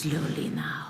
Slowly now.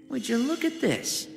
Would you look at this?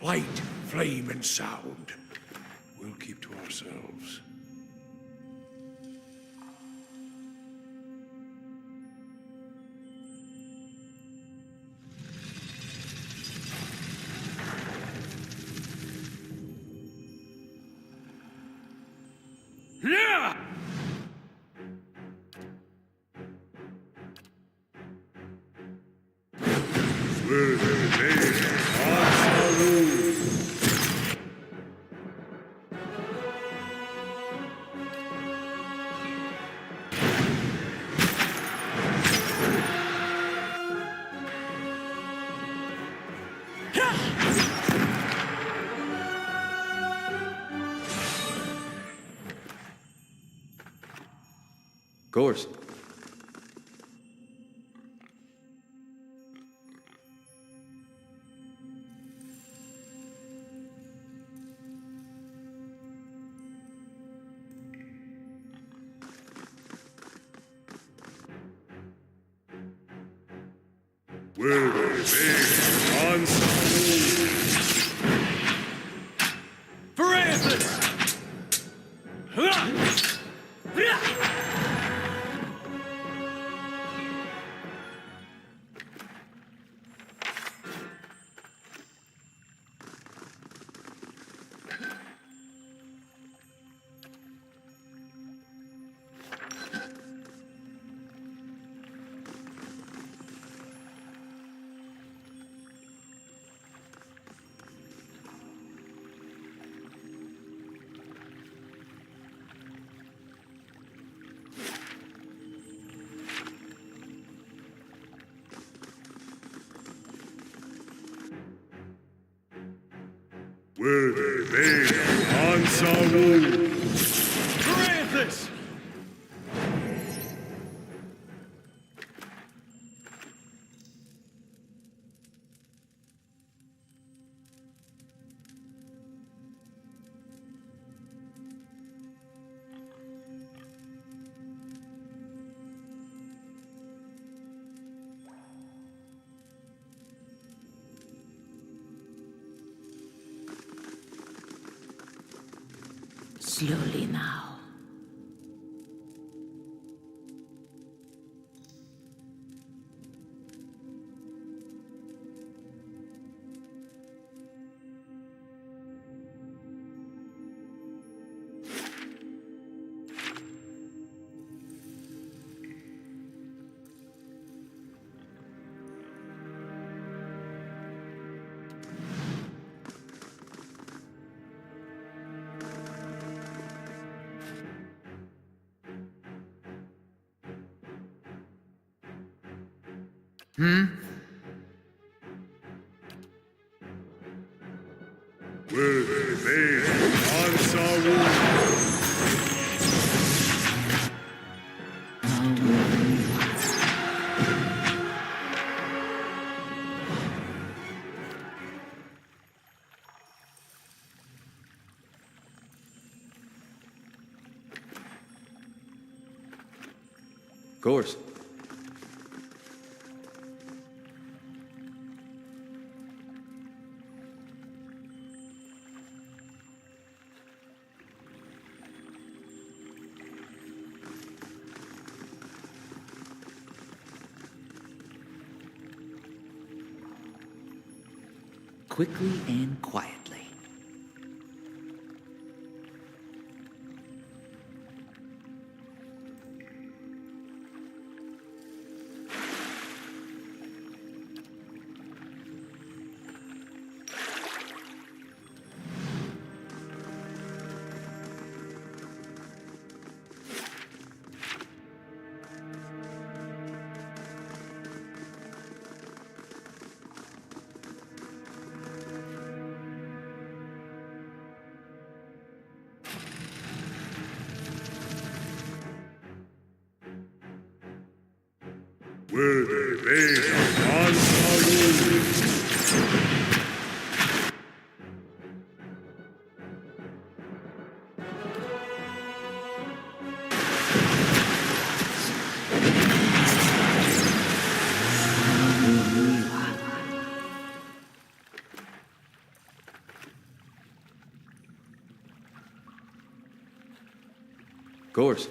Light, flame, and sound. We'll keep to ourselves. Yeah! Of course. Will they be on Francis! Will they be on Saru? Francis! Slowly now. Will remain unsought. Of course. Quickly and quietly. Will remain unsought. Of course.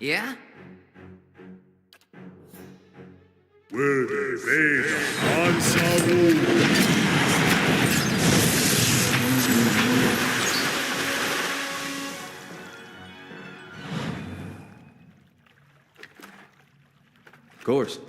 Yeah? Will remain unsought. Of course.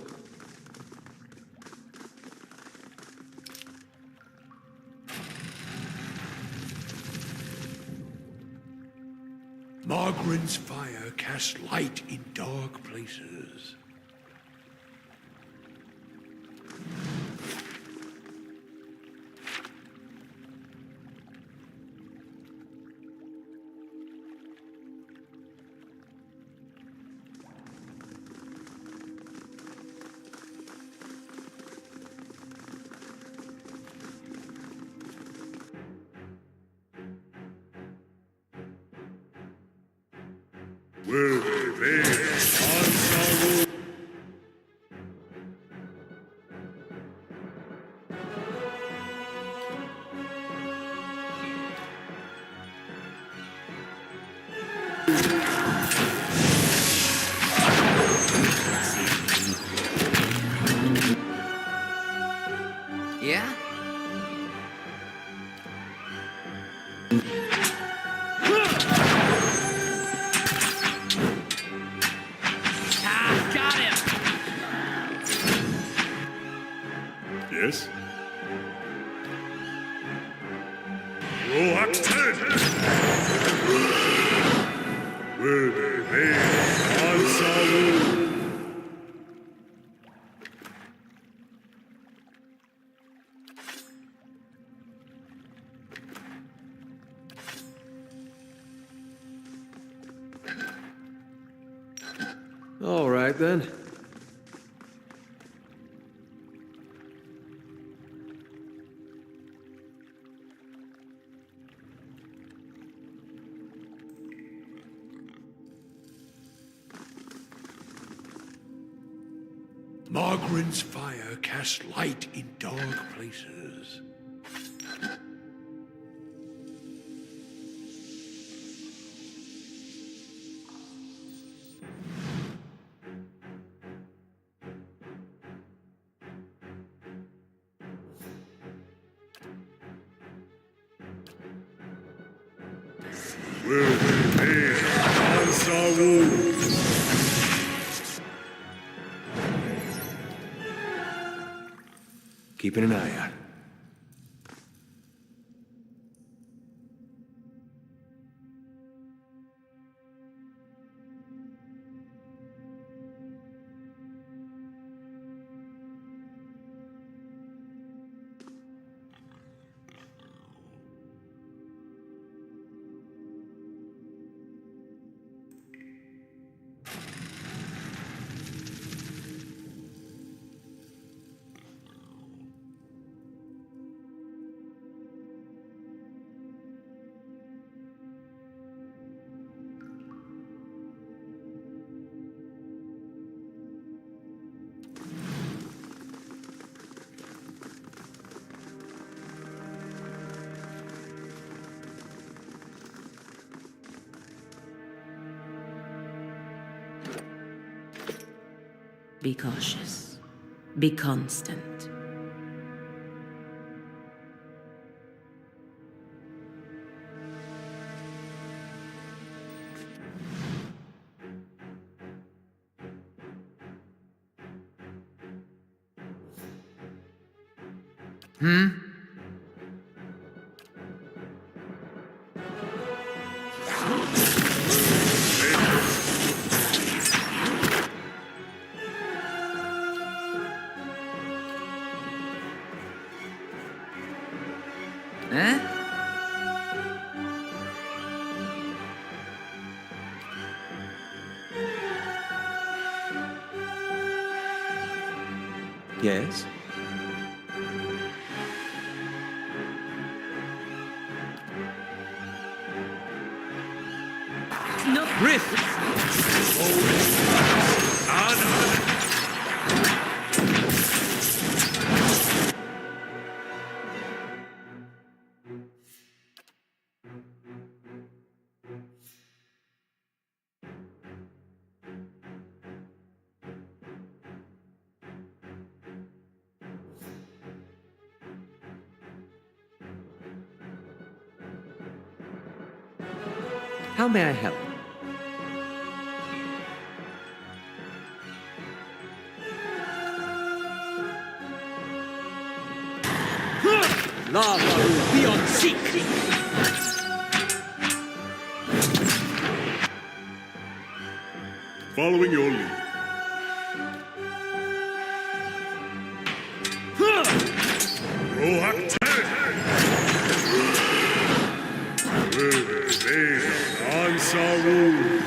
Margaret's fire casts light in dark places. Will remain unsought. Yeah? Ah, got him! Yes? Reluctant! Will remain unsought. All right, then. Margaret's fire casts light in dark places. Will they answer wounds? Keeping an eye out. Be cautious. Be constant. Eh? Yes? No. Rift! How may I help? Lava will be on seek! Following your lead. Rohak Will they answer wounds?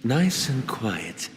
Nice and quiet.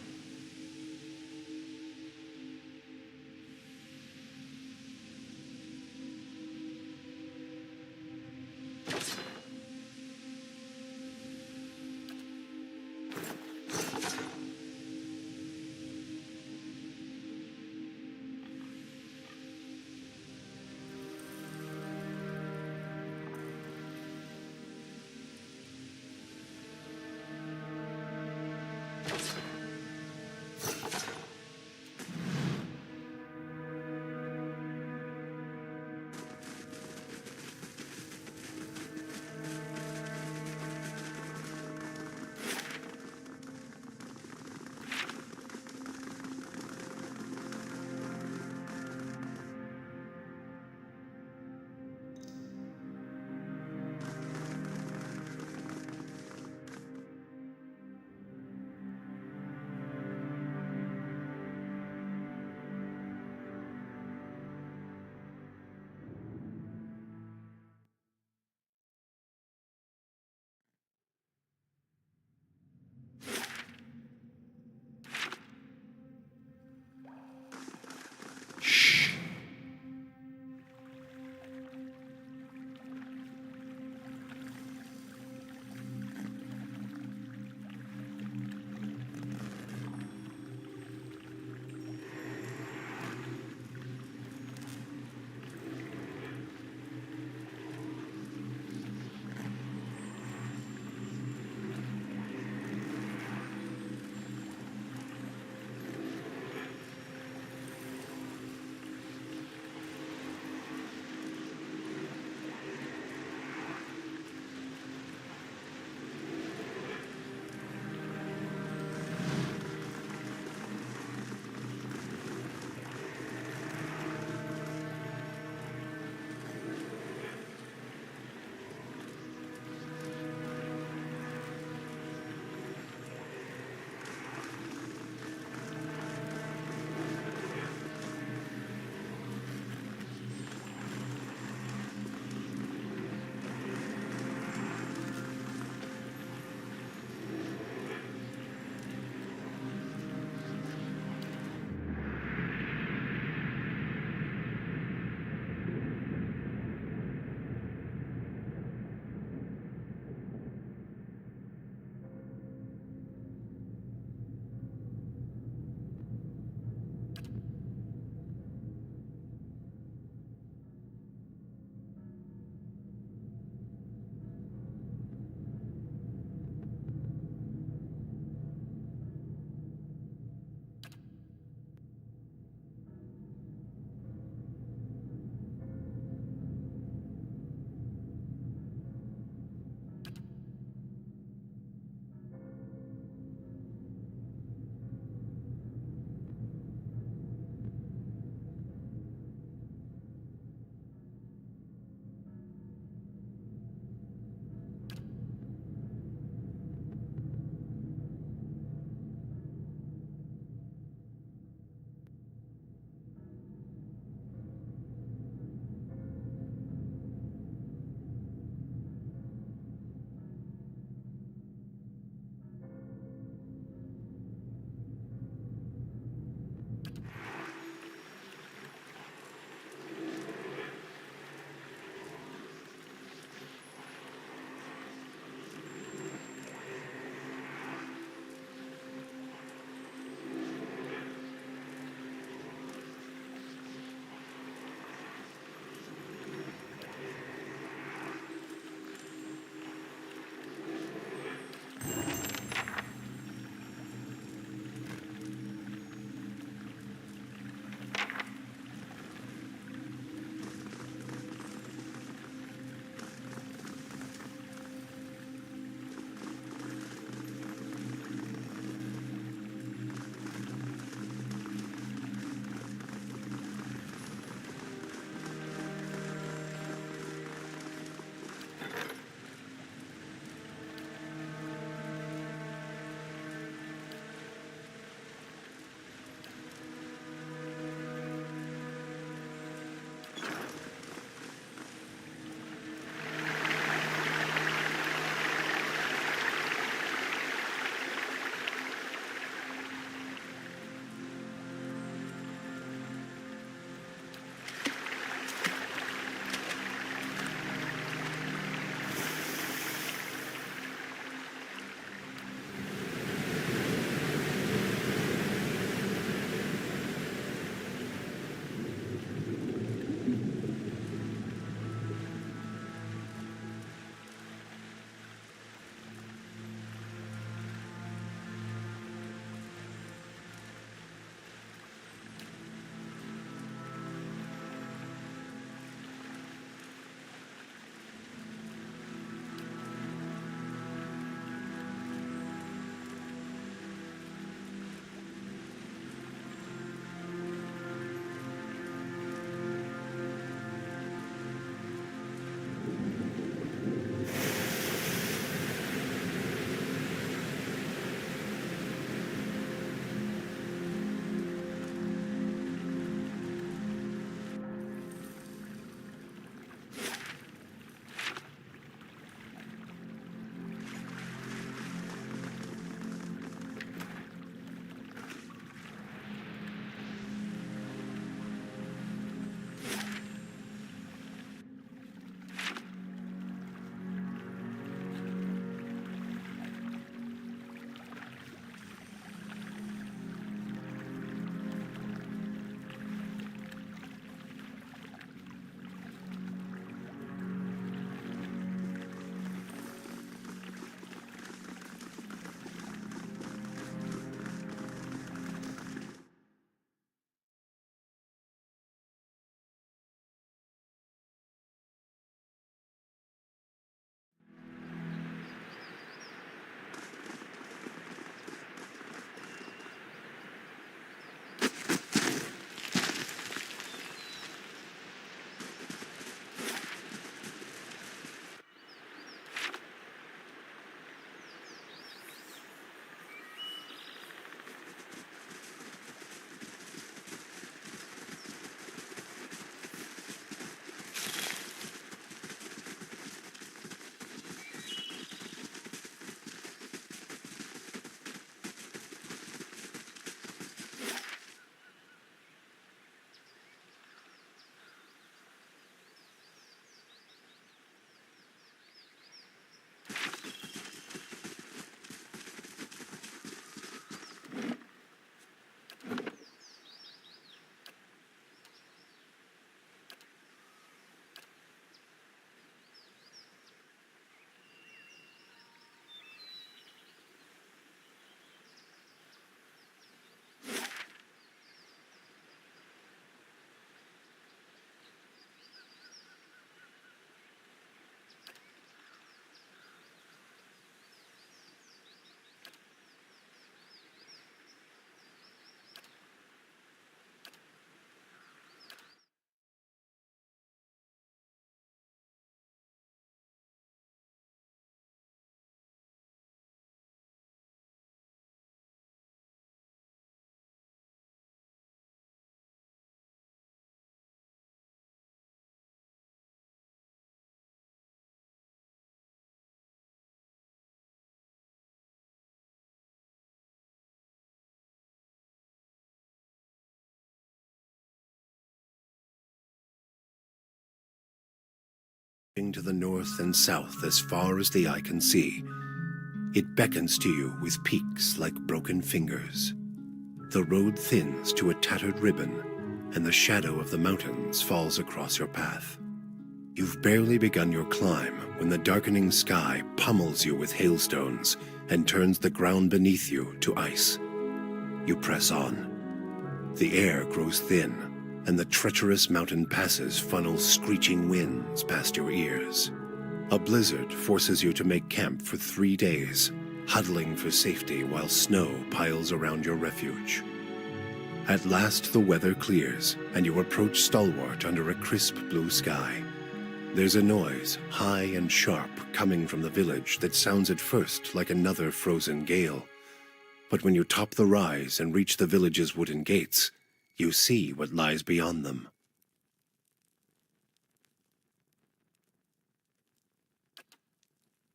To the north and south as far as the eye can see. It beckons to you with peaks like broken fingers. The road thins to a tattered ribbon, and the shadow of the mountains falls across your path. You've barely begun your climb when the darkening sky pummels you with hailstones and turns the ground beneath you to ice. You press on. The air grows thin, and the treacherous mountain passes funnel screeching winds past your ears. A blizzard forces you to make camp for 3 days, huddling for safety while snow piles around your refuge. At last the weather clears, and you approach Stalwart under a crisp blue sky. There's a noise, high and sharp, coming from the village that sounds at first like another frozen gale. But when you top the rise and reach the village's wooden gates, you see what lies beyond them.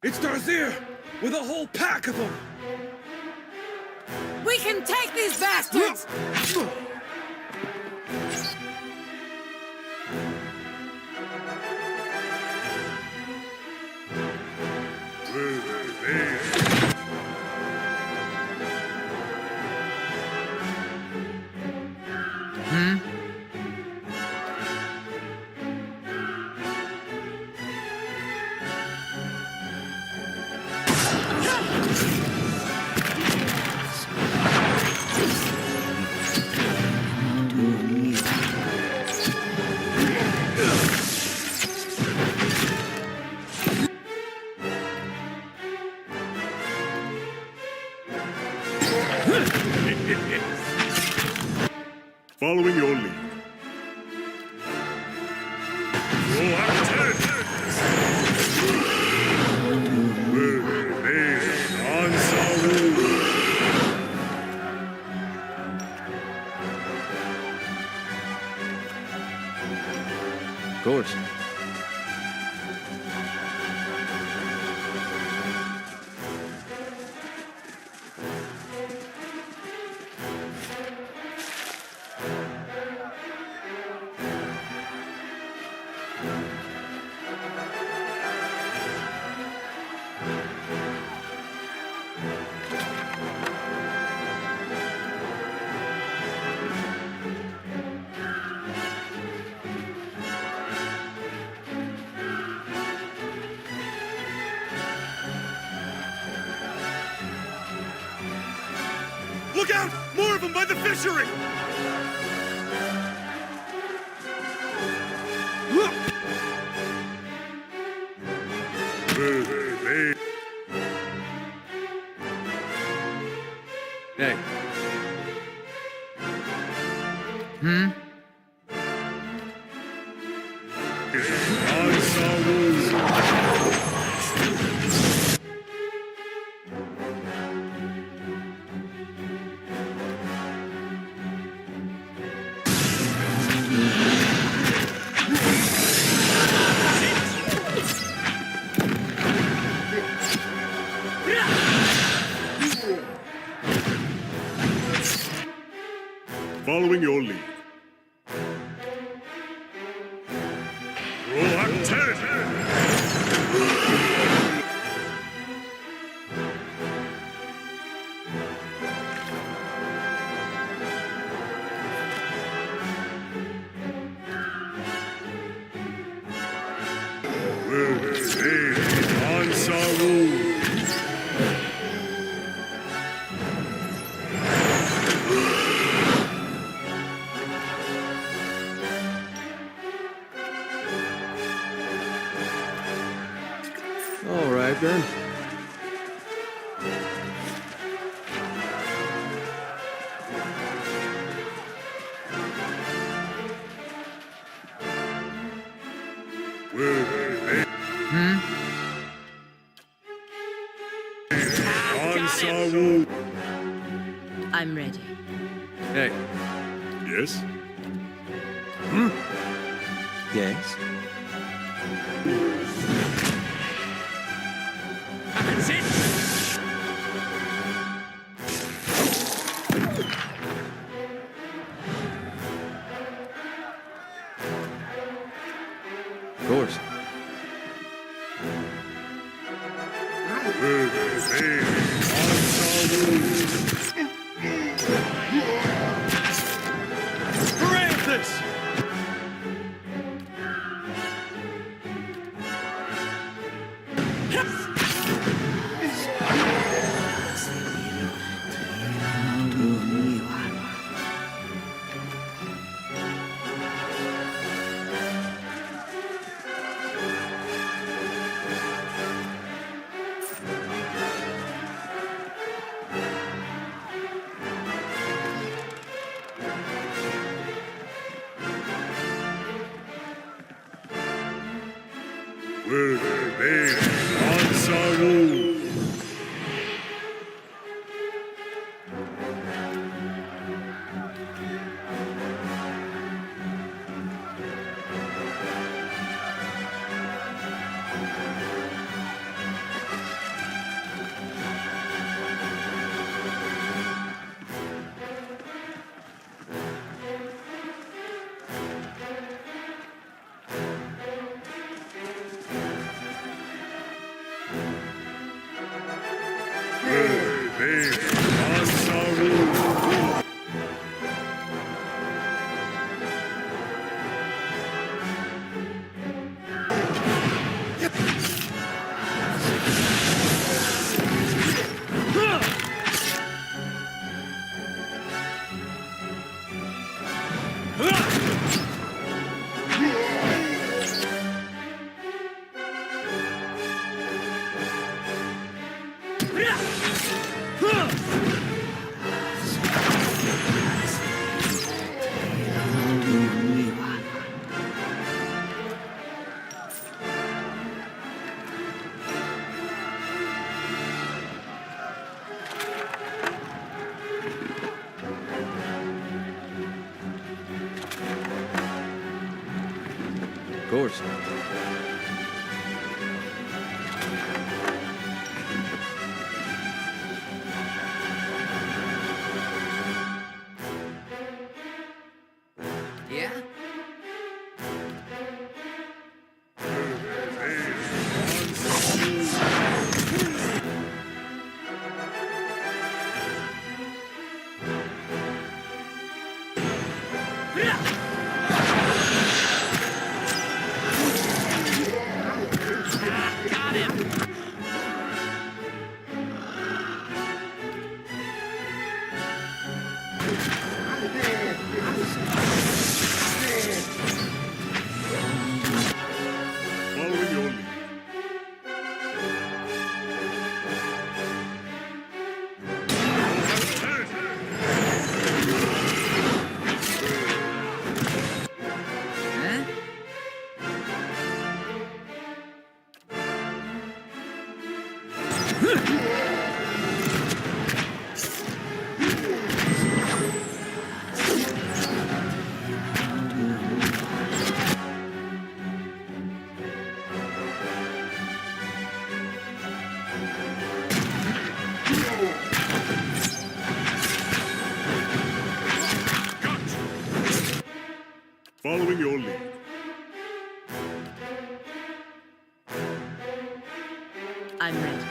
It's Darzier, with a whole pack of them! We can take these bastards! Following your lead. Of course. Look out! More of them by the fishery! Hey. Following your lead. All right, then. I'm ready. Hey. Yes? Yes? That's it! Of course. Francis! Of course. Yeah? Following your lead. Huh? Following your lead. I'm ready.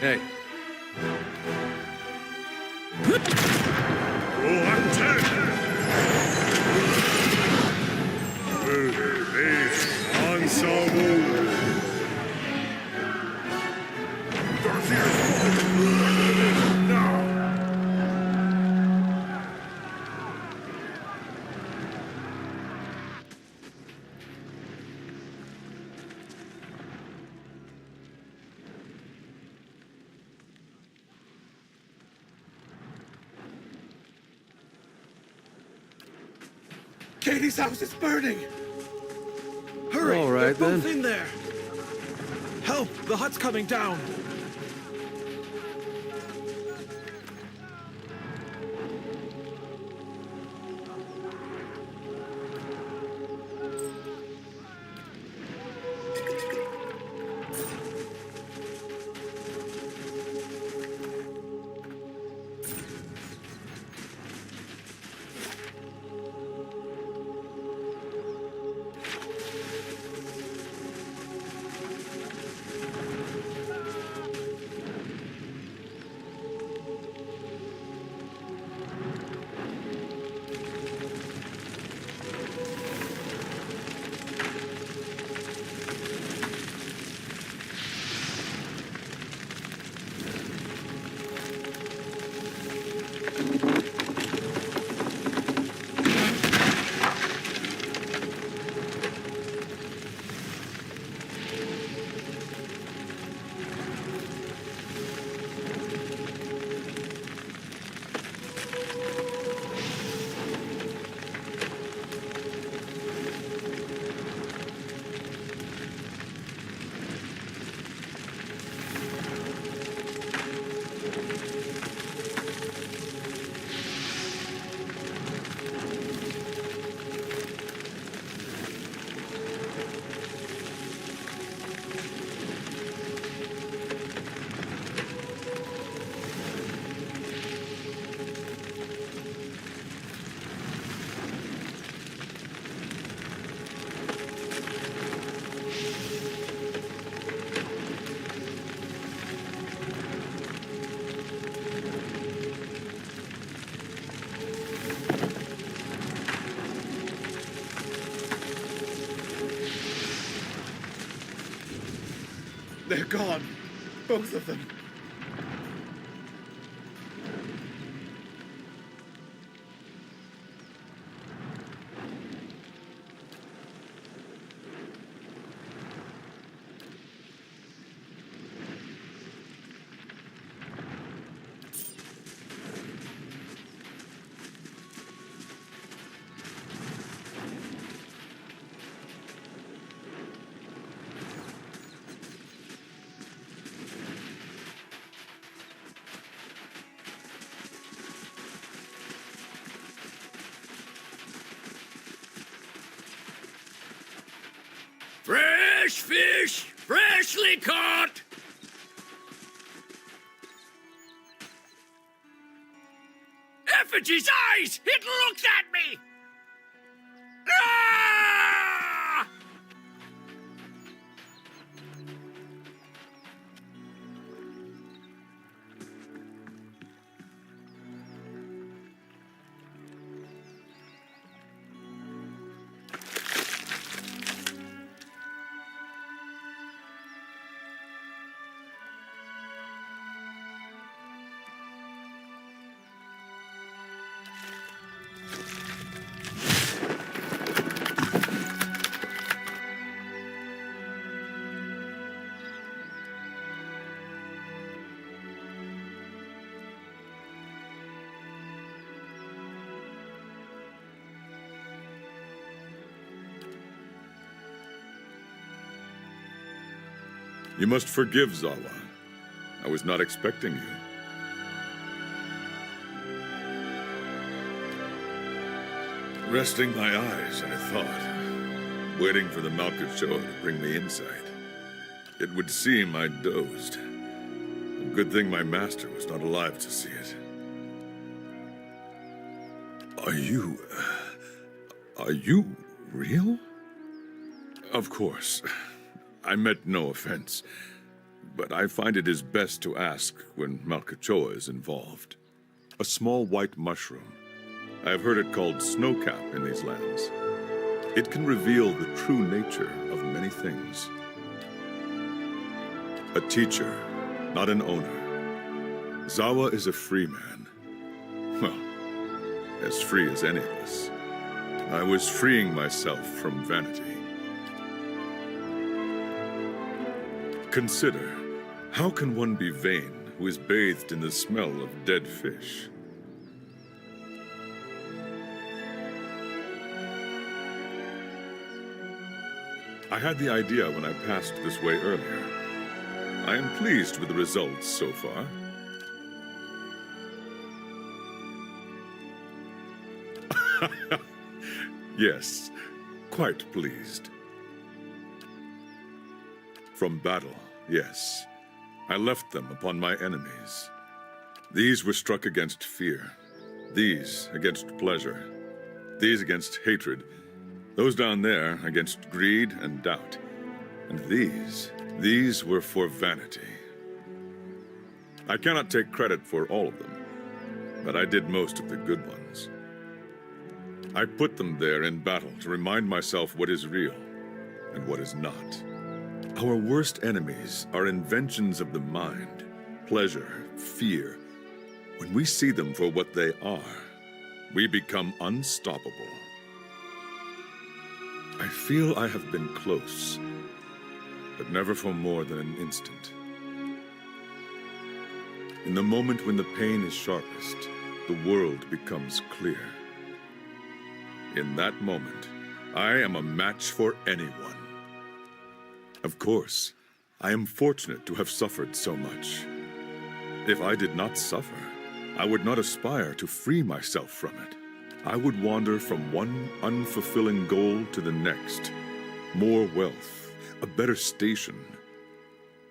Hey, Oh, I'm dead. Ensemble. Katie's house is burning! Hurry! All right, they're both then. in there! Help! The hut's coming down! They're gone. Both of them. Fresh fish, freshly caught! Effigy's eyes! It looks at me! Ah! You must forgive Zawa. I was not expecting you. Resting my eyes in a thought, waiting for the Malkachoa to bring me insight. It would seem I dozed. A good thing my master was not alive to see it. Are you real? Of course. I meant no offense, but I find it is best to ask when Malkachoa is involved. A small white mushroom. I have heard it called snowcap in these lands. It can reveal the true nature of many things. A teacher, not an owner. Zawa is a free man. Well, as free as any of us. I was freeing myself from vanity. Consider, how can one be vain who is bathed in the smell of dead fish? I had the idea when I passed this way earlier. I am pleased with the results so far. Yes, quite pleased. From battle, yes. I left them upon my enemies. These were struck against fear. These against pleasure. These against hatred. Those down there against greed and doubt. And these were for vanity. I cannot take credit for all of them, but I did most of the good ones. I put them there in battle to remind myself what is real and what is not. Our worst enemies are inventions of the mind, pleasure, fear. When we see them for what they are, we become unstoppable. I feel I have been close, but never for more than an instant. In the moment when the pain is sharpest, the world becomes clear. In that moment, I am a match for anyone. Of course, I am fortunate to have suffered so much. If I did not suffer, I would not aspire to free myself from it. I would wander from one unfulfilling goal to the next. More wealth, a better station.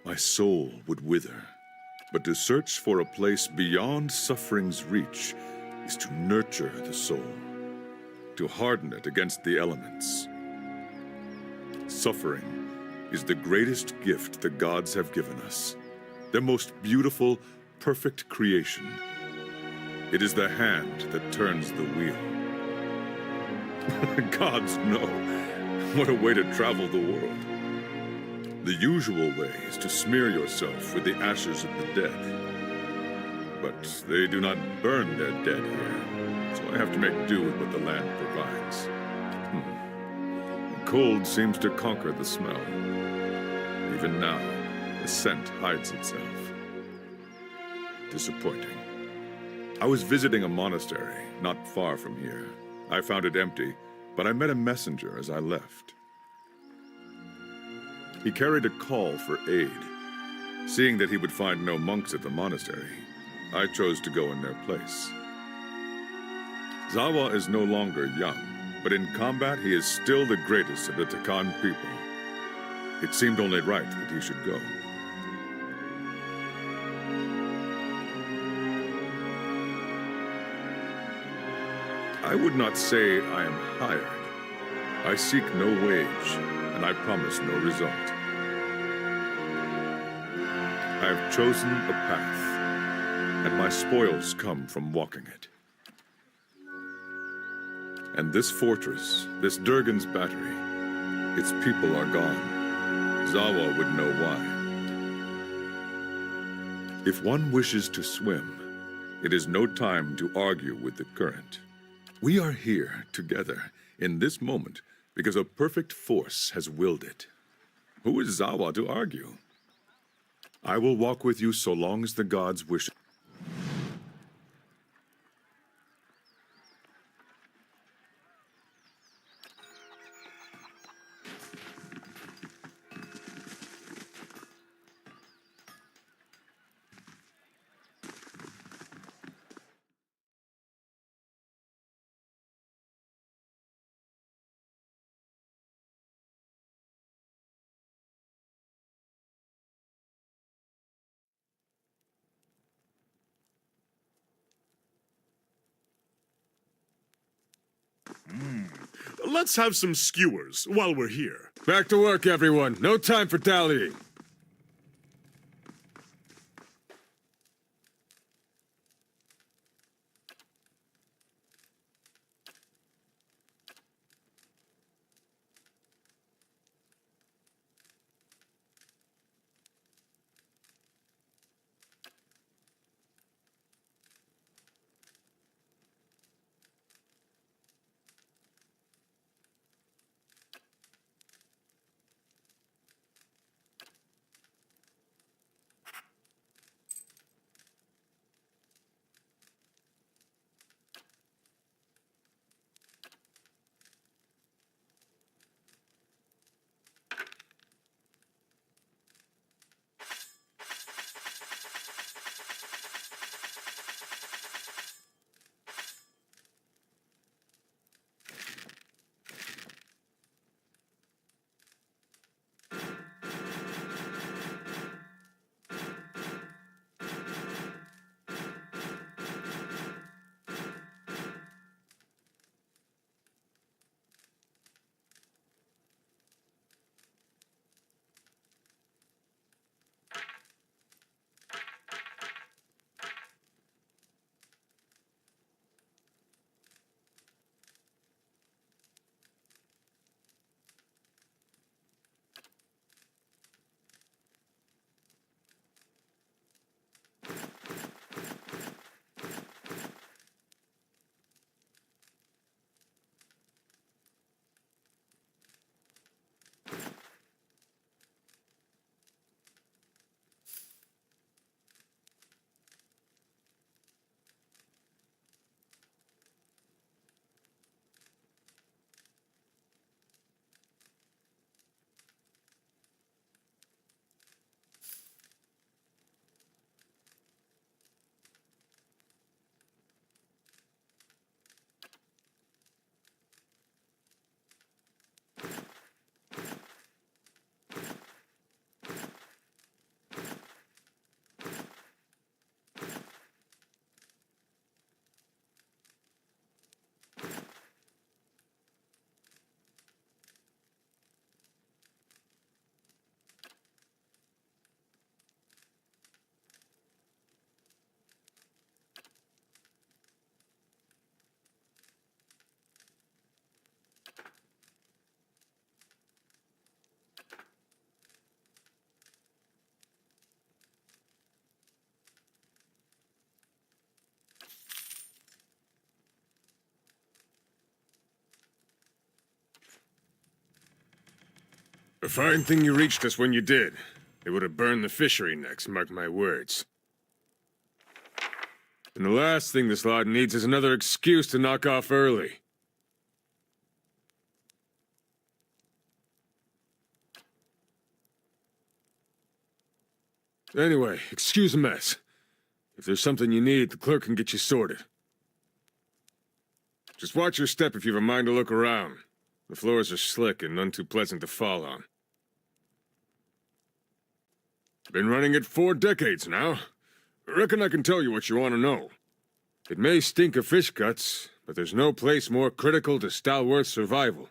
My soul would wither. But to search for a place beyond suffering's reach is to nurture the soul, to harden it against the elements. Suffering is the greatest gift the gods have given us, their most beautiful, perfect creation. It is the hand that turns the wheel. Gods know. What a way to travel the world. The usual way is to smear yourself with the ashes of the dead. But they do not burn their dead here, so I have to make do with what the land provides. The cold seems to conquer the smell. Even now, the scent hides itself. Disappointing. I was visiting a monastery not far from here. I found it empty, but I met a messenger as I left. He carried a call for aid. Seeing that he would find no monks at the monastery, I chose to go in their place. Zawa is no longer young, but in combat he is still the greatest of the Takan people. It seemed only right that he should go. I would not say I am hired. I seek no wage, and I promise no result. I have chosen a path, and my spoils come from walking it. And this fortress, this Durgan's battery, its people are gone. Zawa would know why. If one wishes to swim, it is no time to argue with the current. We are here together in this moment because a perfect force has willed it. Who is Zawa to argue? I will walk with you so long as the gods wish. Let's have some skewers while we're here. Back to work, everyone. No time for dallying. A fine thing you reached us when you did. It would have burned the fishery next, mark my words. And the last thing this lot needs is another excuse to knock off early. Anyway, excuse the mess. If there's something you need, the clerk can get you sorted. Just watch your step if you have a mind to look around. The floors are slick and none too pleasant to fall on. Been running it 4 decades now. Reckon I can tell you what you want to know. It may stink of fish guts, but there's no place more critical to Stalworth's survival.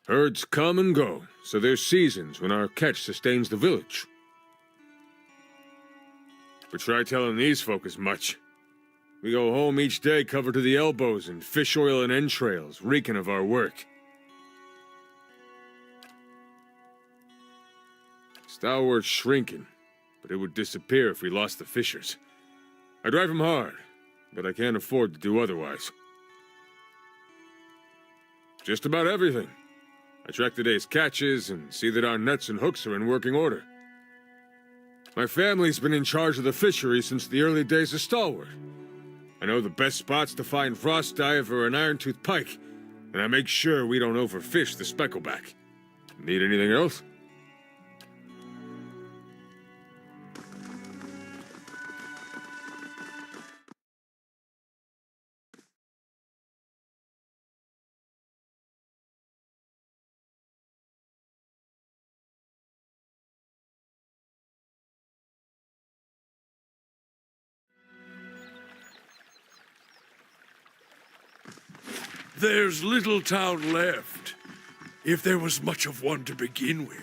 Herds come and go, so there's seasons when our catch sustains the village. But try telling these folk as much. We go home each day covered to the elbows in fish oil and entrails, reeking of our work. Stalworth's shrinking, but it would disappear if we lost the fishers. I drive him hard, but I can't afford to do otherwise. Just about everything. I track the day's catches and see that our nets and hooks are in working order. My family's been in charge of the fishery since the early days of Stalworth. I know the best spots to find frost dive or an iron-toothed pike, and I make sure we don't overfish the speckleback. Need anything else? There's little town left, if there was much of one to begin with.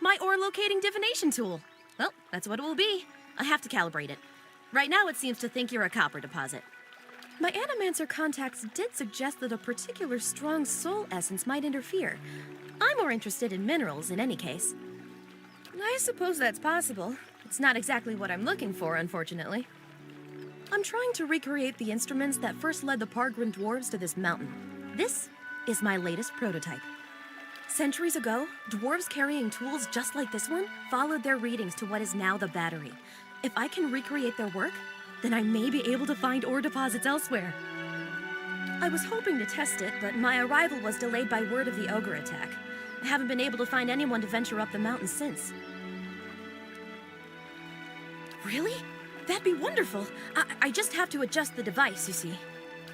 My ore locating divination tool. Well, that's what it will be. I have to calibrate it. Right now it seems to think you're a copper deposit. My Animancer contacts did suggest that a particular strong soul essence might interfere. I'm more interested in minerals in any case. I suppose that's possible. It's not exactly what I'm looking for, unfortunately. I'm trying to recreate the instruments that first led the Pargrin dwarves to this mountain. This is my latest prototype. Centuries ago, dwarves carrying tools just like this one followed their readings to what is now the battery. If I can recreate their work, then I may be able to find ore deposits elsewhere. I was hoping to test it, but my arrival was delayed by word of the ogre attack. I haven't been able to find anyone to venture up the mountain since. Really? That'd be wonderful. I just have to adjust the device, you see.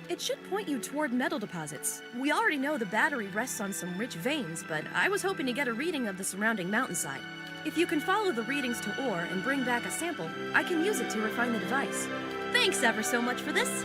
It should point you toward metal deposits. We already know the battery rests on some rich veins, but I was hoping to get a reading of the surrounding mountainside. If you can follow the readings to ore and bring back a sample, I can use it to refine the device. Thanks ever so much for this.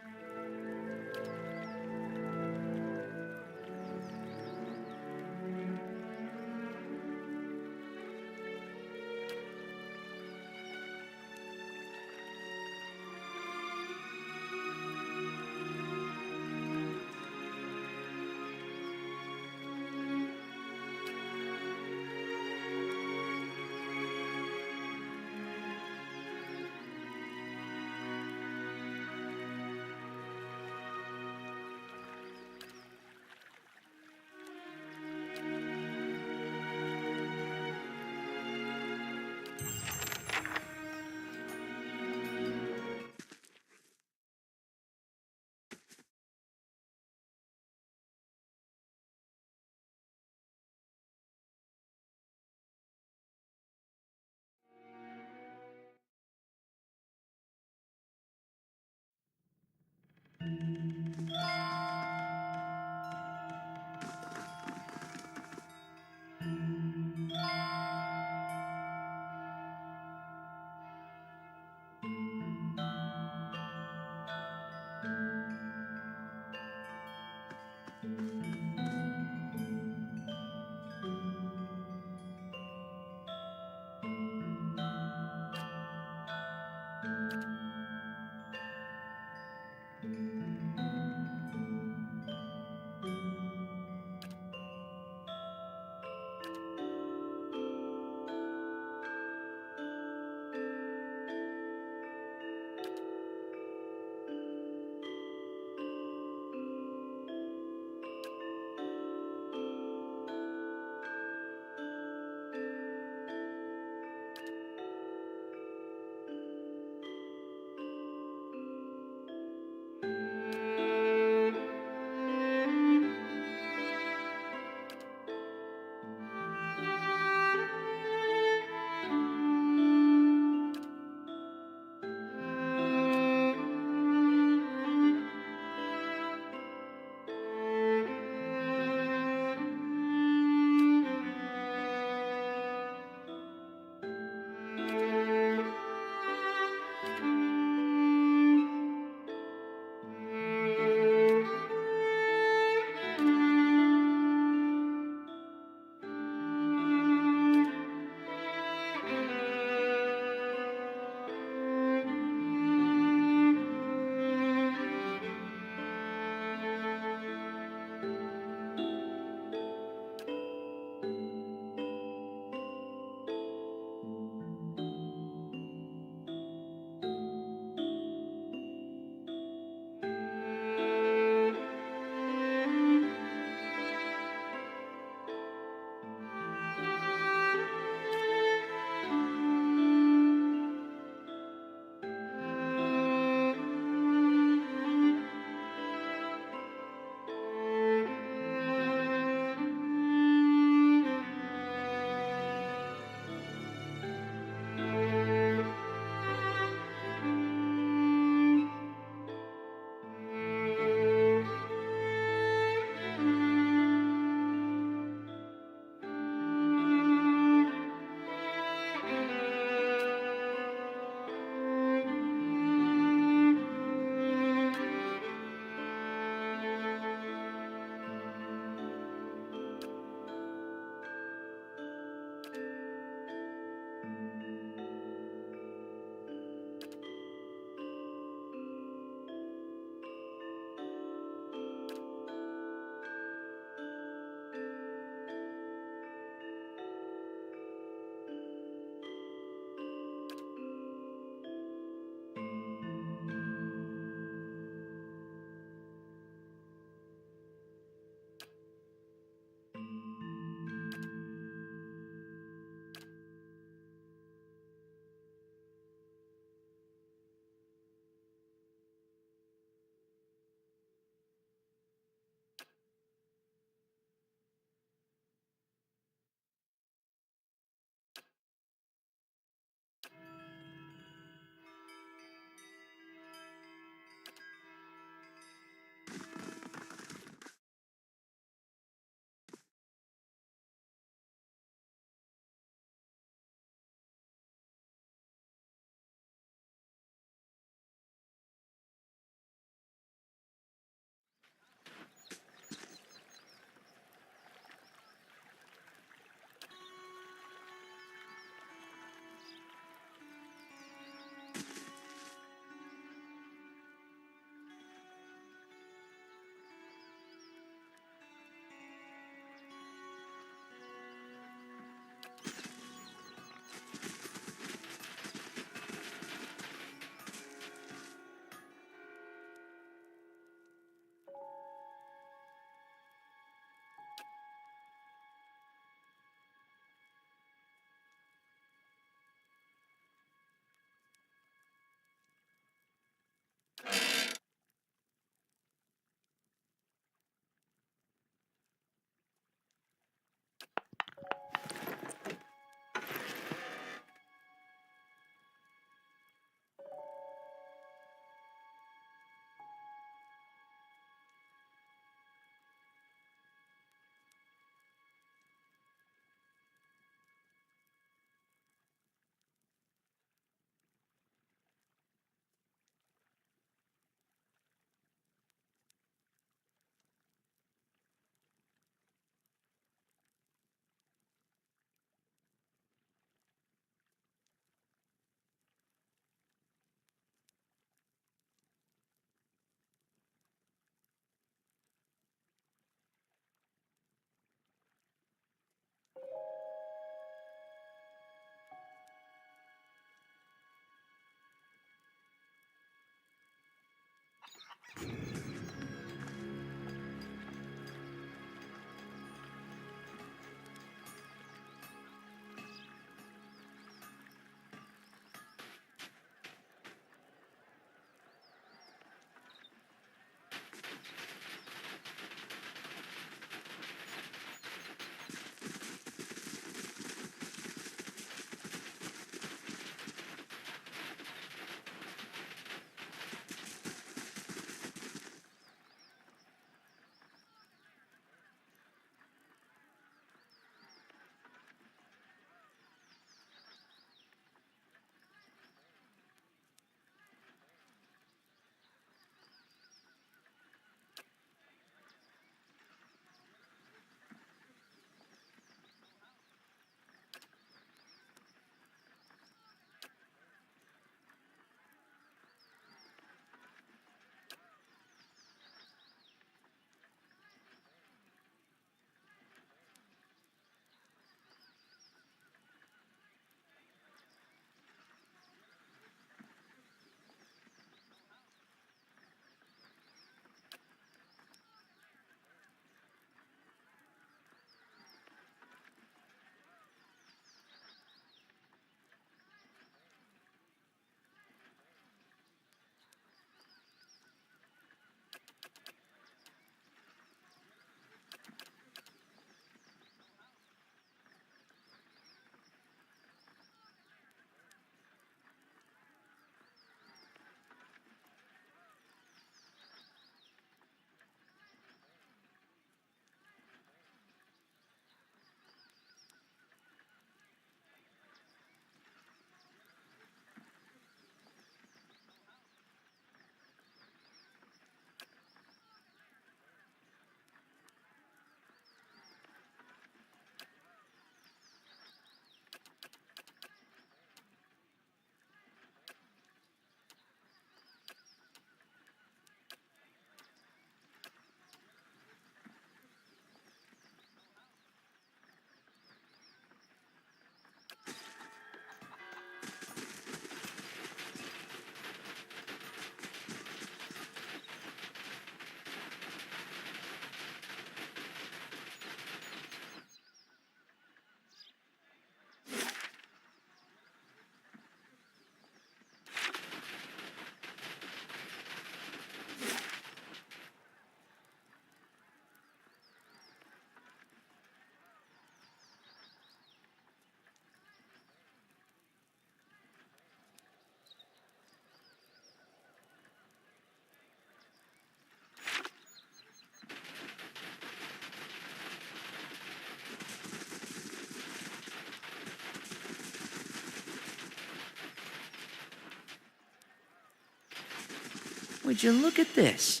Would you look at this?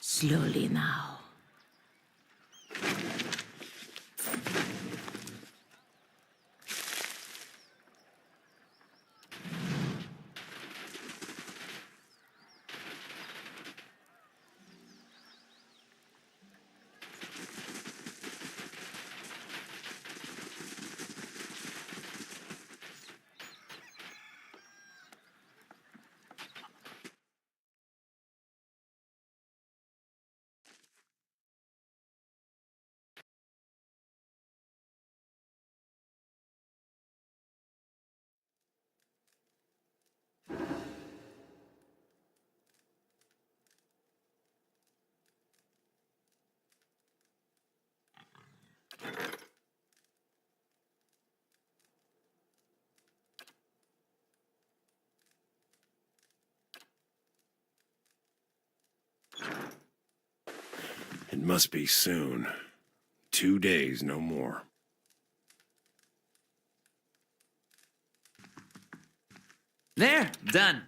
Slowly now. It must be soon. 2 days, no more. There, done.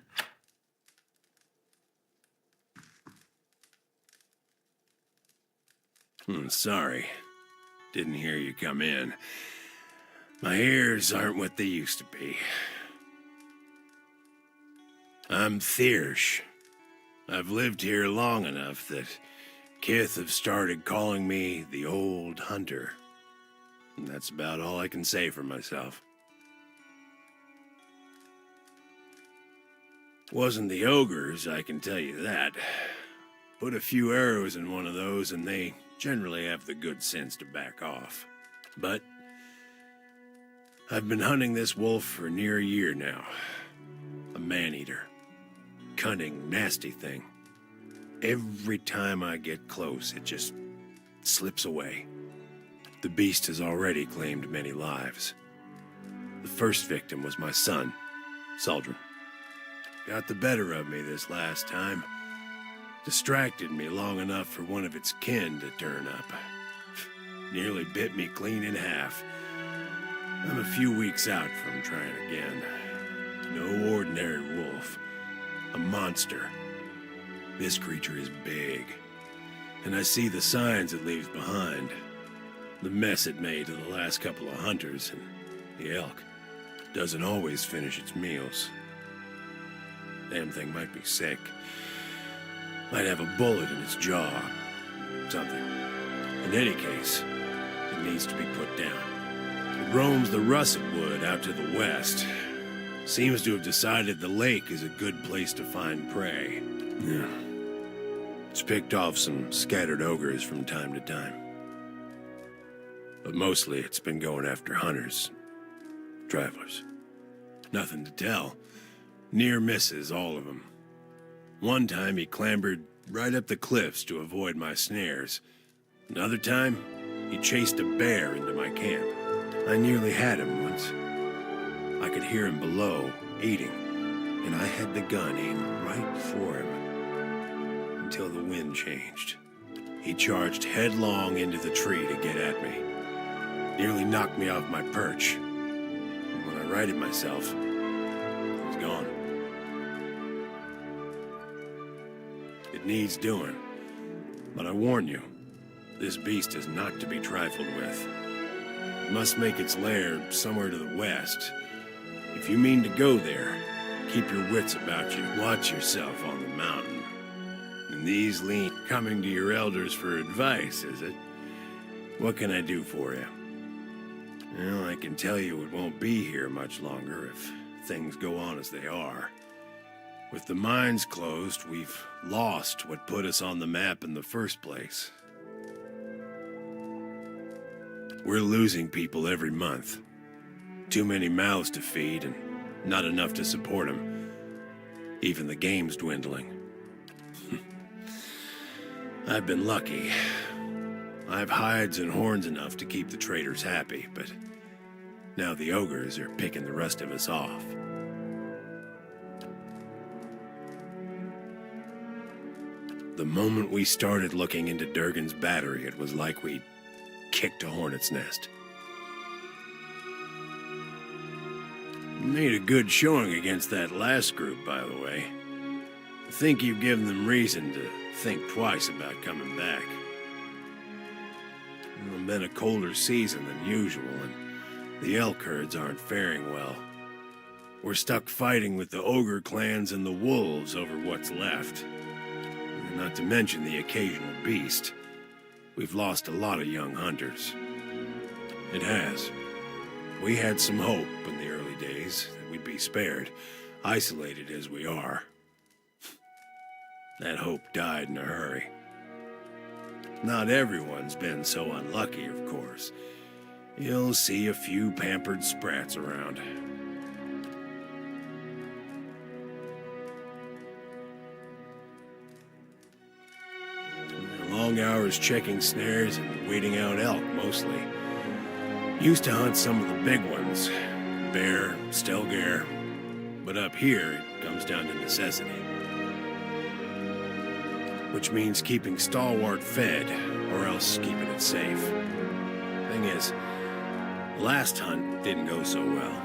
Sorry. Didn't hear you come in. My ears aren't what they used to be. I'm Thiersch. I've lived here long enough that Kith have started calling me the Old Hunter. And that's about all I can say for myself. Wasn't the ogres, I can tell you that. Put a few arrows in one of those and they generally have the good sense to back off. But I've been hunting this wolf for near a year now. A man-eater. Cunning, nasty thing. Every time I get close, it just slips away. The beast has already claimed many lives. The first victim was my son, Saldrin. Got the better of me this last time. Distracted me long enough for one of its kin to turn up. Nearly bit me clean in half. I'm a few weeks out from trying again. No ordinary wolf. A monster. This creature is big. And I see the signs it leaves behind. The mess it made to the last couple of hunters, and the elk. Doesn't always finish its meals. Damn thing might be sick. Might have a bullet in its jaw. Something. In any case, it needs to be put down. It roams the russet wood out to the west. Seems to have decided the lake is a good place to find prey. Yeah. It's picked off some scattered ogres from time to time. But mostly it's been going after hunters. Travelers. Nothing to tell. Near misses, all of them. One time he clambered right up the cliffs to avoid my snares. Another time, he chased a bear into my camp. I nearly had him once. I could hear him below, eating, and I had the gun aimed right for him. Until the wind changed. He charged headlong into the tree to get at me. Nearly knocked me off my perch. And when I righted myself, he was gone. It needs doing. But I warn you, this beast is not to be trifled with. It must make its lair somewhere to the west. If you mean to go there, keep your wits about you. Watch yourself on the mountain. And these lean coming to your elders for advice, is it? What can I do for you? Well, I can tell you it won't be here much longer if things go on as they are. With the mines closed, we've lost what put us on the map in the first place. We're losing people every month. Too many mouths to feed and not enough to support them. Even the game's dwindling. I've been lucky. I've hides and horns enough to keep the traders happy, but now the ogres are picking the rest of us off. The moment we started looking into Durgan's battery, it was like we'd kicked a hornet's nest. Made a good showing against that last group, by the way. I think you've given them reason to think twice about coming back. It's been a colder season than usual, and the elk herds aren't faring well. We're stuck fighting with the ogre clans and the wolves over what's left. Not to mention the occasional beast. We've lost a lot of young hunters. It has. We had some hope in the early days that we'd be spared, isolated as we are. That hope died in a hurry. Not everyone's been so unlucky, of course. You'll see a few pampered sprats around. Long hours checking snares and weeding out elk, mostly. Used to hunt some of the big ones. Bear, stelgare. But up here, it comes down to necessity. Which means keeping Stalwart fed, or else keeping it safe. Thing is, last hunt didn't go so well,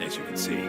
as you can see.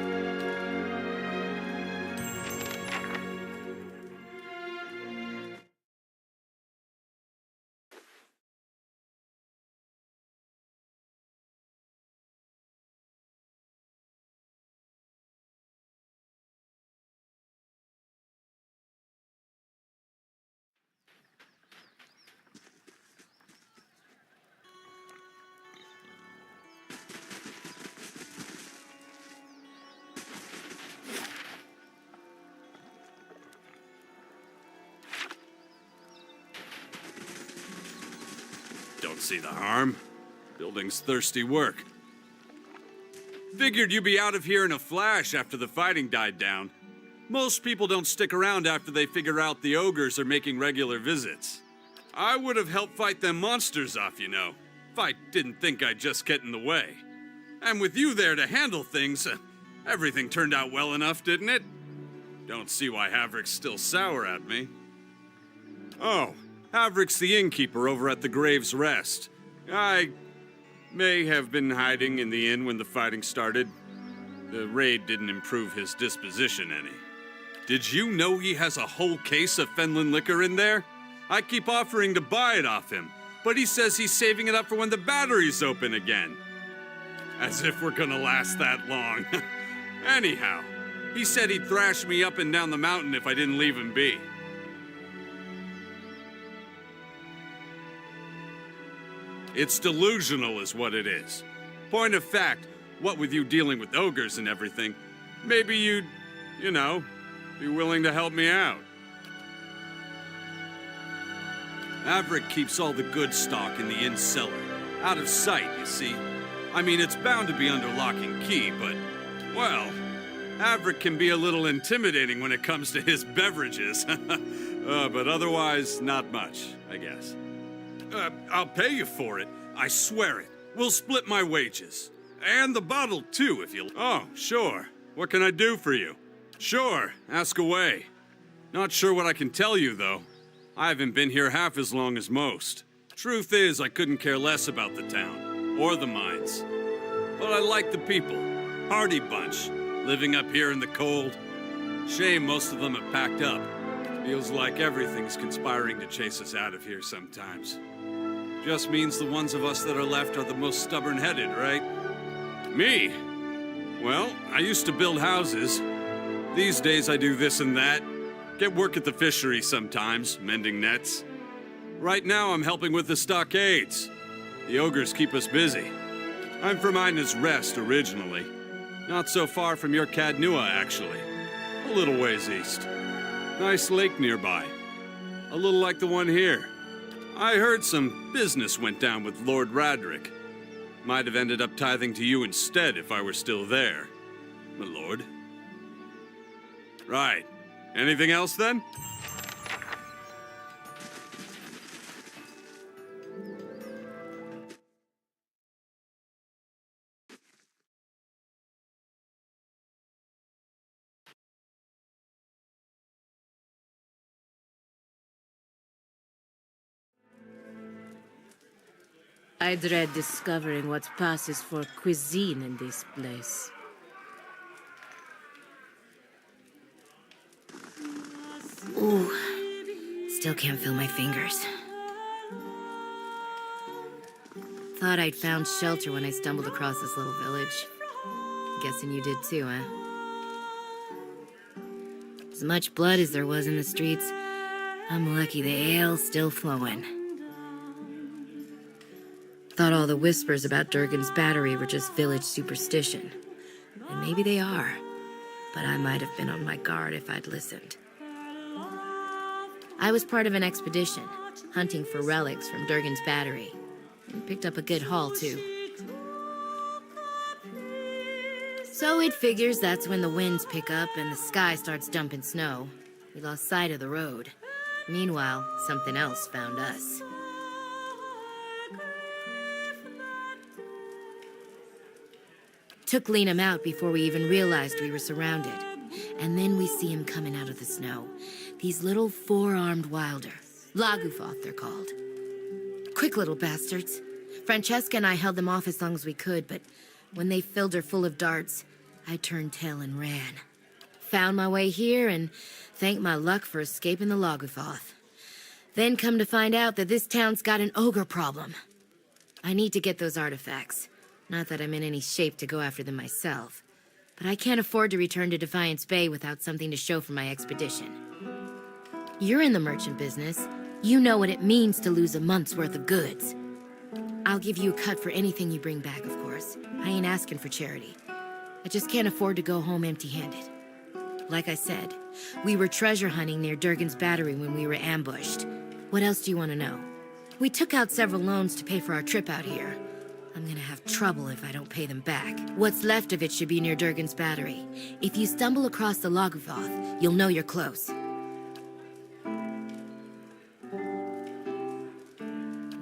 Don't see the harm. Building's thirsty work. Figured you'd be out of here in a flash after the fighting died down. Most people don't stick around after they figure out the ogres are making regular visits. I would have helped fight them monsters off, you know, if I didn't think I'd just get in the way. And with you there to handle things, everything turned out well enough, didn't it? Don't see why Havrick's still sour at me. Oh, Havrick's the innkeeper over at the Grave's Rest. I may have been hiding in the inn when the fighting started. The raid didn't improve his disposition any. Did you know he has a whole case of Fenland liquor in there? I keep offering to buy it off him, but he says he's saving it up for when the battery's open again. As if we're gonna last that long. Anyhow, he said he'd thrash me up and down the mountain if I didn't leave him be. It's delusional is what it is. Point of fact, what with you dealing with ogres and everything, maybe you'd, you know, be willing to help me out. Havrick keeps all the good stock in the inn cellar. Out of sight, you see. I mean, it's bound to be under lock and key, but, well, Havrick can be a little intimidating when it comes to his beverages. But otherwise, not much, I guess. I'll pay you for it. I swear it. We'll split my wages. And the bottle, too, if you... Oh, sure. What can I do for you? Sure, ask away. Not sure what I can tell you, though. I haven't been here half as long as most. Truth is, I couldn't care less about the town. Or the mines. But I like the people. Hardy bunch. Living up here in the cold. Shame most of them have packed up. Feels like everything's conspiring to chase us out of here sometimes. Just means the ones of us that are left are the most stubborn-headed, right? Me? Well, I used to build houses. These days I do this and that. Get work at the fishery sometimes, mending nets. Right now I'm helping with the stockades. The ogres keep us busy. I'm from Ina's Rest originally. Not so far from your Cadnua, actually. A little ways east. Nice lake nearby. A little like the one here. I heard some business went down with Lord Radric. Might have ended up tithing to you instead if I were still there, my lord. Right. Anything else then? I dread discovering what passes for cuisine in this place. Ooh, still can't feel my fingers. Thought I'd found shelter when I stumbled across this little village. Guessing you did too, huh? As much blood as there was in the streets, I'm lucky the ale's still flowing. Thought all the whispers about Durgan's battery were just village superstition. And maybe they are, but I might have been on my guard if I'd listened. I was part of an expedition, hunting for relics from Durgan's battery. And picked up a good haul, too. So it figures that's when the winds pick up and the sky starts dumping snow. We lost sight of the road. Meanwhile, something else found us. Took Liam out before we even realized we were surrounded. And then we see him coming out of the snow. These little four-armed wilder. Lagufoth, they're called. Quick little bastards. Francesca and I held them off as long as we could, but when they filled her full of darts, I turned tail and ran. Found my way here and thanked my luck for escaping the Lagufoth. Then come to find out that this town's got an ogre problem. I need to get those artifacts. Not that I'm in any shape to go after them myself, but I can't afford to return to Defiance Bay without something to show for my expedition. You're in the merchant business. You know what it means to lose a month's worth of goods. I'll give you a cut for anything you bring back, of course. I ain't asking for charity. I just can't afford to go home empty-handed. Like I said, we were treasure hunting near Durgan's battery when we were ambushed. What else do you want to know? We took out several loans to pay for our trip out here. I'm gonna have trouble if I don't pay them back. What's left of it should be near Durgan's battery. If you stumble across the Lagufoth, you'll know you're close.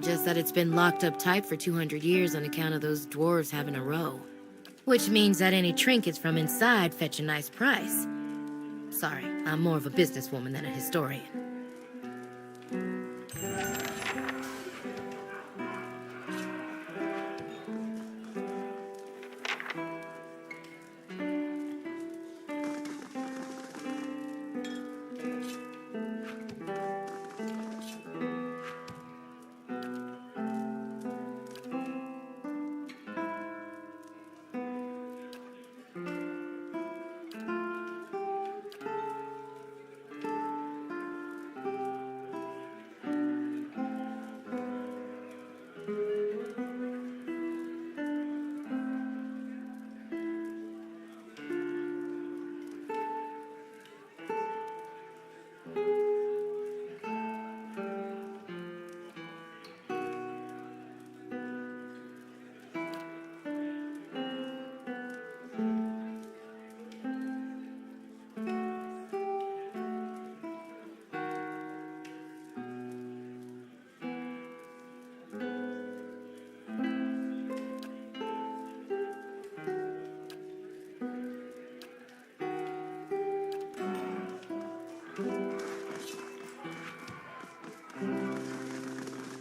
Just that it's been locked up tight for 200 years on account of those dwarves having a row. Which means that any trinkets from inside fetch a nice price. Sorry, I'm more of a businesswoman than a historian.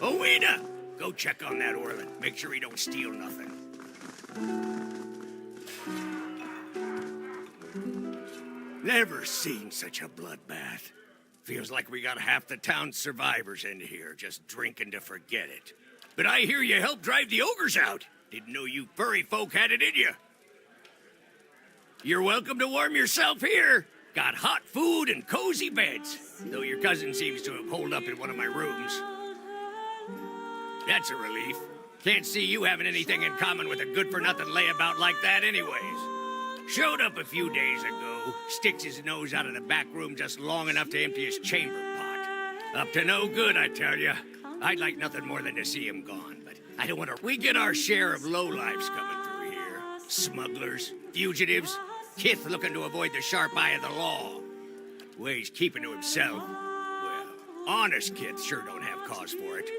Owena! Go check on that Orlin. Make sure he don't steal nothing. Never seen such a bloodbath. Feels like we got half the town's survivors in here, just drinking to forget it. But I hear you helped drive the ogres out. Didn't know you furry folk had it in you. You're welcome to warm yourself here. Got hot food and cozy beds. Though your cousin seems to have holed up in one of my rooms. That's a relief. Can't see you having anything in common with a good-for-nothing layabout like that anyways. Showed up a few days ago, sticks his nose out of the back room just long enough to empty his chamber pot. Up to no good, I tell you. I'd like nothing more than to see him gone, but I don't want to... We get our share of lowlifes coming through here. Smugglers, fugitives, kith looking to avoid the sharp eye of the law. Ways keeping to himself. Well, honest kith sure don't have cause for it.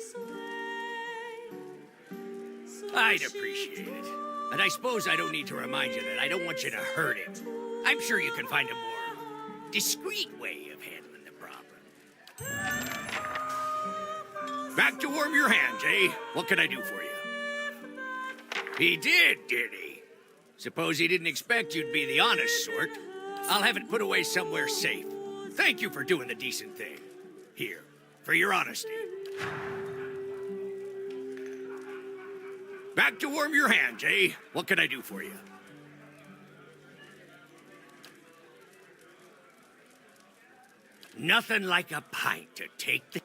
I'd appreciate it. And I suppose I don't need to remind you that I don't want you to hurt him. I'm sure you can find a more discreet way of handling the problem. Back to warm your hands, eh? What can I do for you? He did he? Suppose he didn't expect you'd be the honest sort. I'll have it put away somewhere safe. Thank you for doing the decent thing. Here, for your honesty. Back to warm your hands, eh? What can I do for you? Nothing like a pint to take the...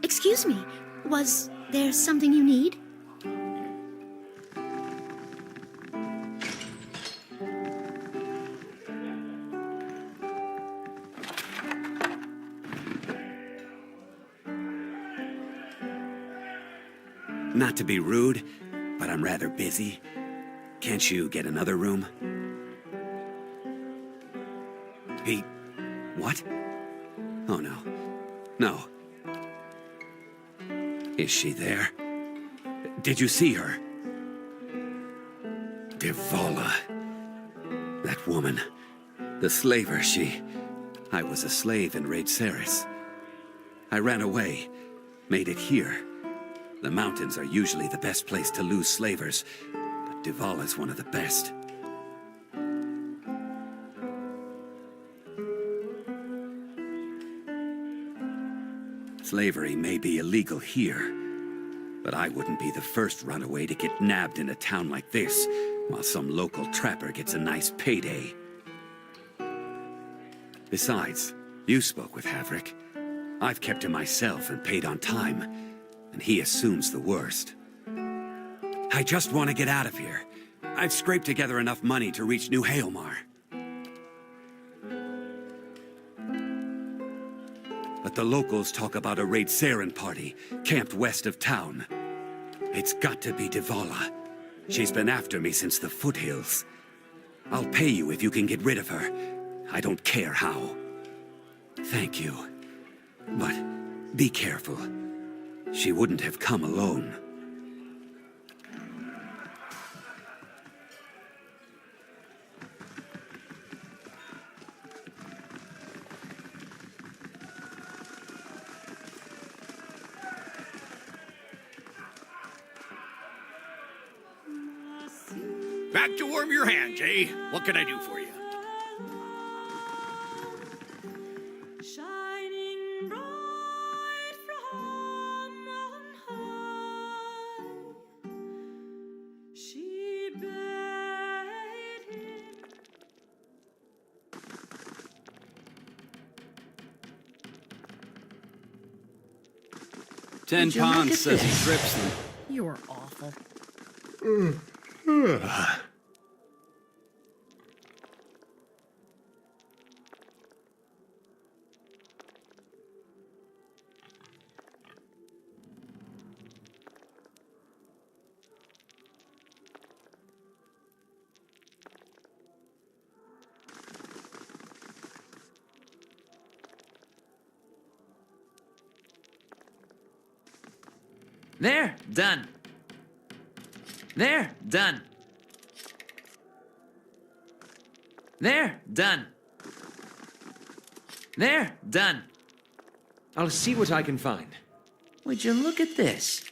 Excuse me, was there something you need? Not to be rude, but I'm rather busy. Can't you get another room? Pete? What? Oh, no. No. Is she there? Did you see her? Devala. That woman. The slaver, she... I was a slave in Raid Ceres. I ran away. Made it here. The mountains are usually the best place to lose slavers, but Devala's one of the best. Slavery may be illegal here, but I wouldn't be the first runaway to get nabbed in a town like this, while some local trapper gets a nice payday. Besides, you spoke with Havric. I've kept him myself and paid on time, and he assumes the worst. I just want to get out of here. I've scraped together enough money to reach New Haelmar. But the locals talk about a Raid Saren party, camped west of town. It's got to be Devala. She's been after me since the foothills. I'll pay you if you can get rid of her. I don't care how. Thank you. But be careful. She wouldn't have come alone. Back to warm your hands, eh? What can I do for you? Shining bright from on high, she bade him. 10 pounds says he trips them. You're awful. There, done. There, done. There, done. There, done. I'll see what I can find. Would you look at this?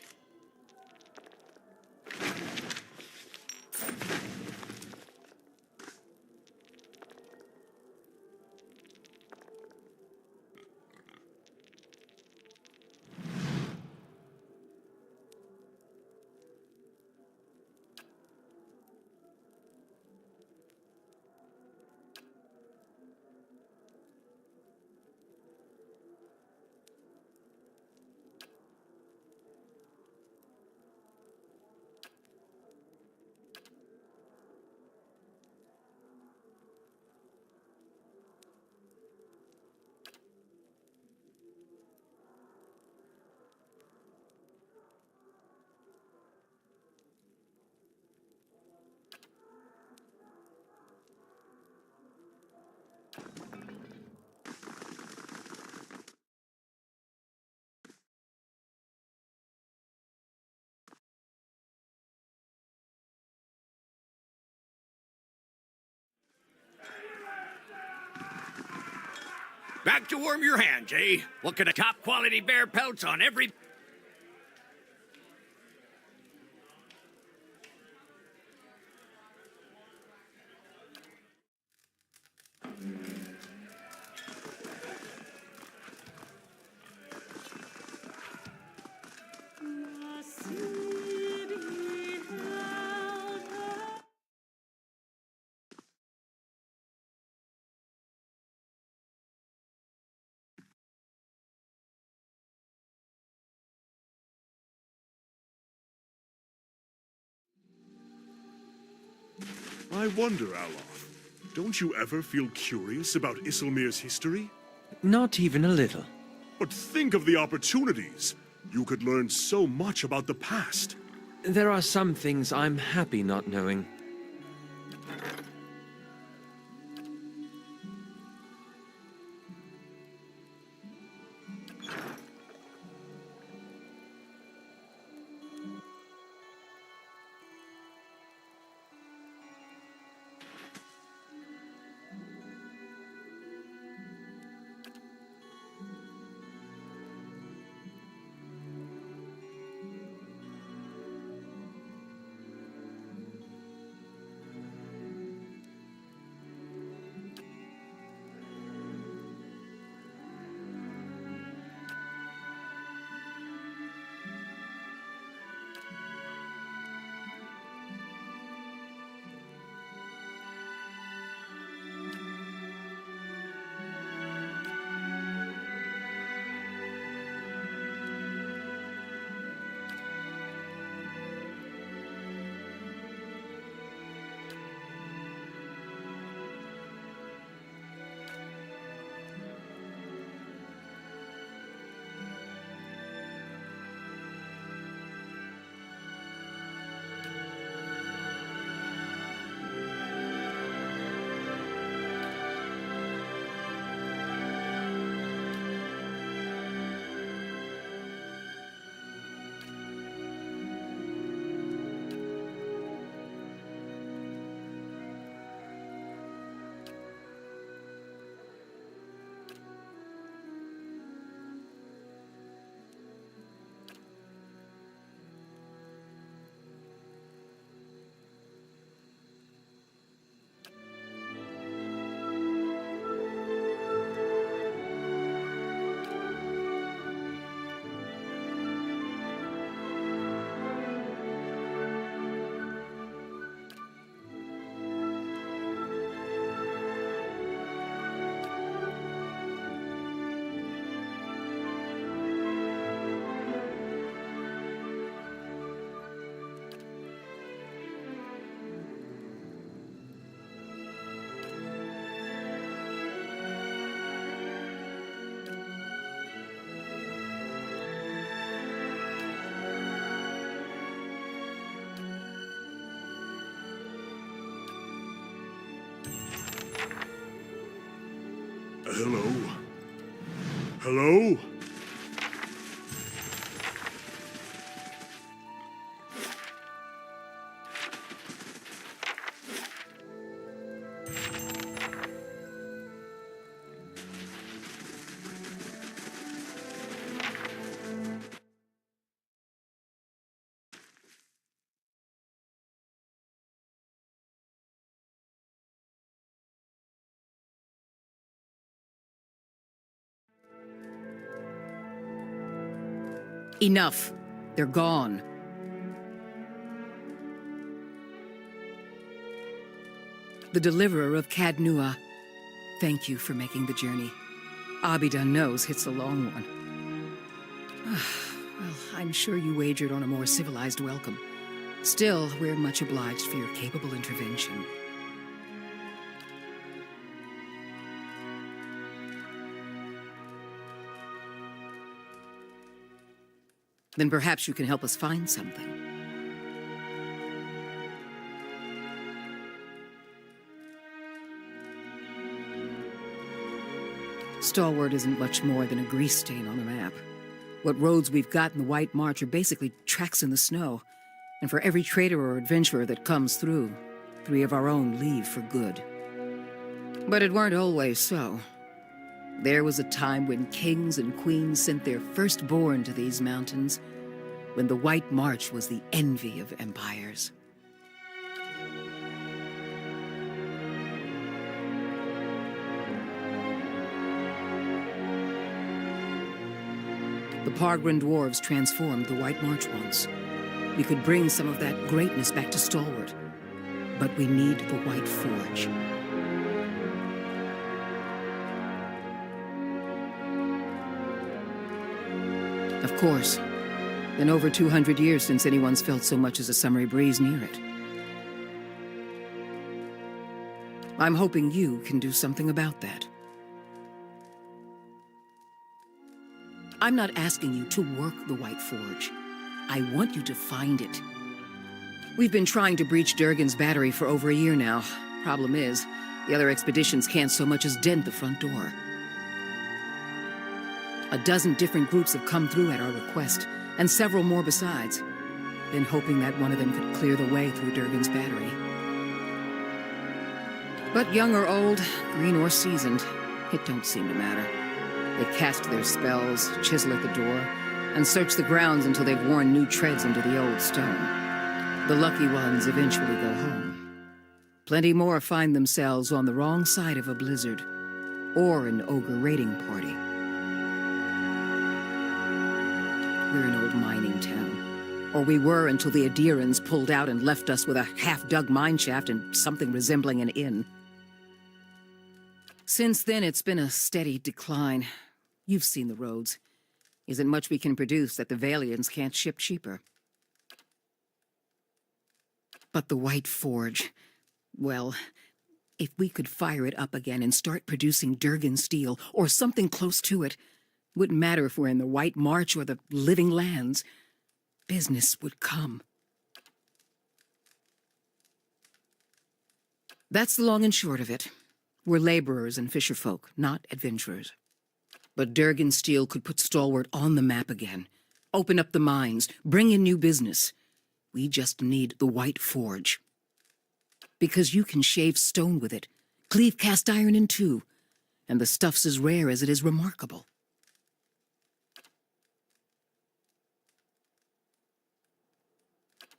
Back to warm your hands, eh? Look at the top quality bear pelts on every... I wonder, Aloth, don't you ever feel curious about Isilmir's history? Not even a little. But think of the opportunities. You could learn so much about the past. There are some things I'm happy not knowing. Hello? Hello? Enough. They're gone. The deliverer of Cadnua. Thank you for making the journey. Abidan knows it's a long one. Well, I'm sure you wagered on a more civilized welcome. Still, we're much obliged for your capable intervention. Then perhaps you can help us find something. Stalwart isn't much more than a grease stain on a map. What roads we've got in the White March are basically tracks in the snow. And for every trader or adventurer that comes through, 3 of our own leave for good. But it weren't always so. There was a time when kings and queens sent their firstborn to these mountains, when the White March was the envy of empires. The Pargrin dwarves transformed the White March once. We could bring some of that greatness back to Stalwart, but we need the White Forge. Of course, been over 200 years since anyone's felt so much as a summery breeze near it. I'm hoping you can do something about that. I'm not asking you to work the White Forge. I want you to find it. We've been trying to breach Durgan's battery for over a year now. Problem is, the other expeditions can't so much as dent the front door. A dozen different groups have come through at our request, and several more besides. Been hoping that one of them could clear the way through Durgan's battery. But young or old, green or seasoned, it don't seem to matter. They cast their spells, chisel at the door, and search the grounds until they've worn new treads into the old stone. The lucky ones eventually go home. Plenty more find themselves on the wrong side of a blizzard, or an ogre raiding party. We're an old mining town. Or we were until the Adirans pulled out and left us with a half-dug mine shaft and something resembling an inn. Since then, it's been a steady decline. You've seen the roads. Isn't much we can produce that the Valians can't ship cheaper. But the White Forge, well, if we could fire it up again and start producing Durgan steel, or something close to it, wouldn't matter if we're in the White March or the Living Lands, business would come. That's the long and short of it. We're laborers and fisherfolk, not adventurers. But Durgan steel could put Stalwart on the map again, open up the mines, bring in new business. We just need the White Forge. Because you can shave stone with it, cleave cast iron in two, and the stuff's as rare as it is remarkable.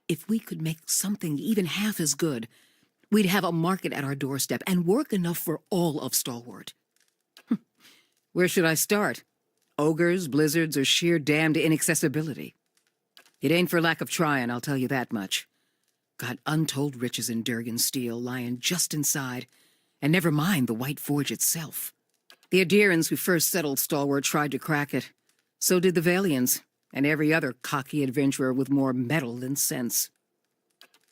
If we could make something even half as good, we'd have a market at our doorstep and work enough for all of Stalwart. Where should I start? Ogres, blizzards, or sheer damned inaccessibility? It ain't for lack of trying, I'll tell you that much. Got untold riches in Durgan steel lying just inside, and never mind the White Forge itself. The Adirans who first settled Stalwart tried to crack it. So did the Valians, and every other cocky adventurer with more metal than sense.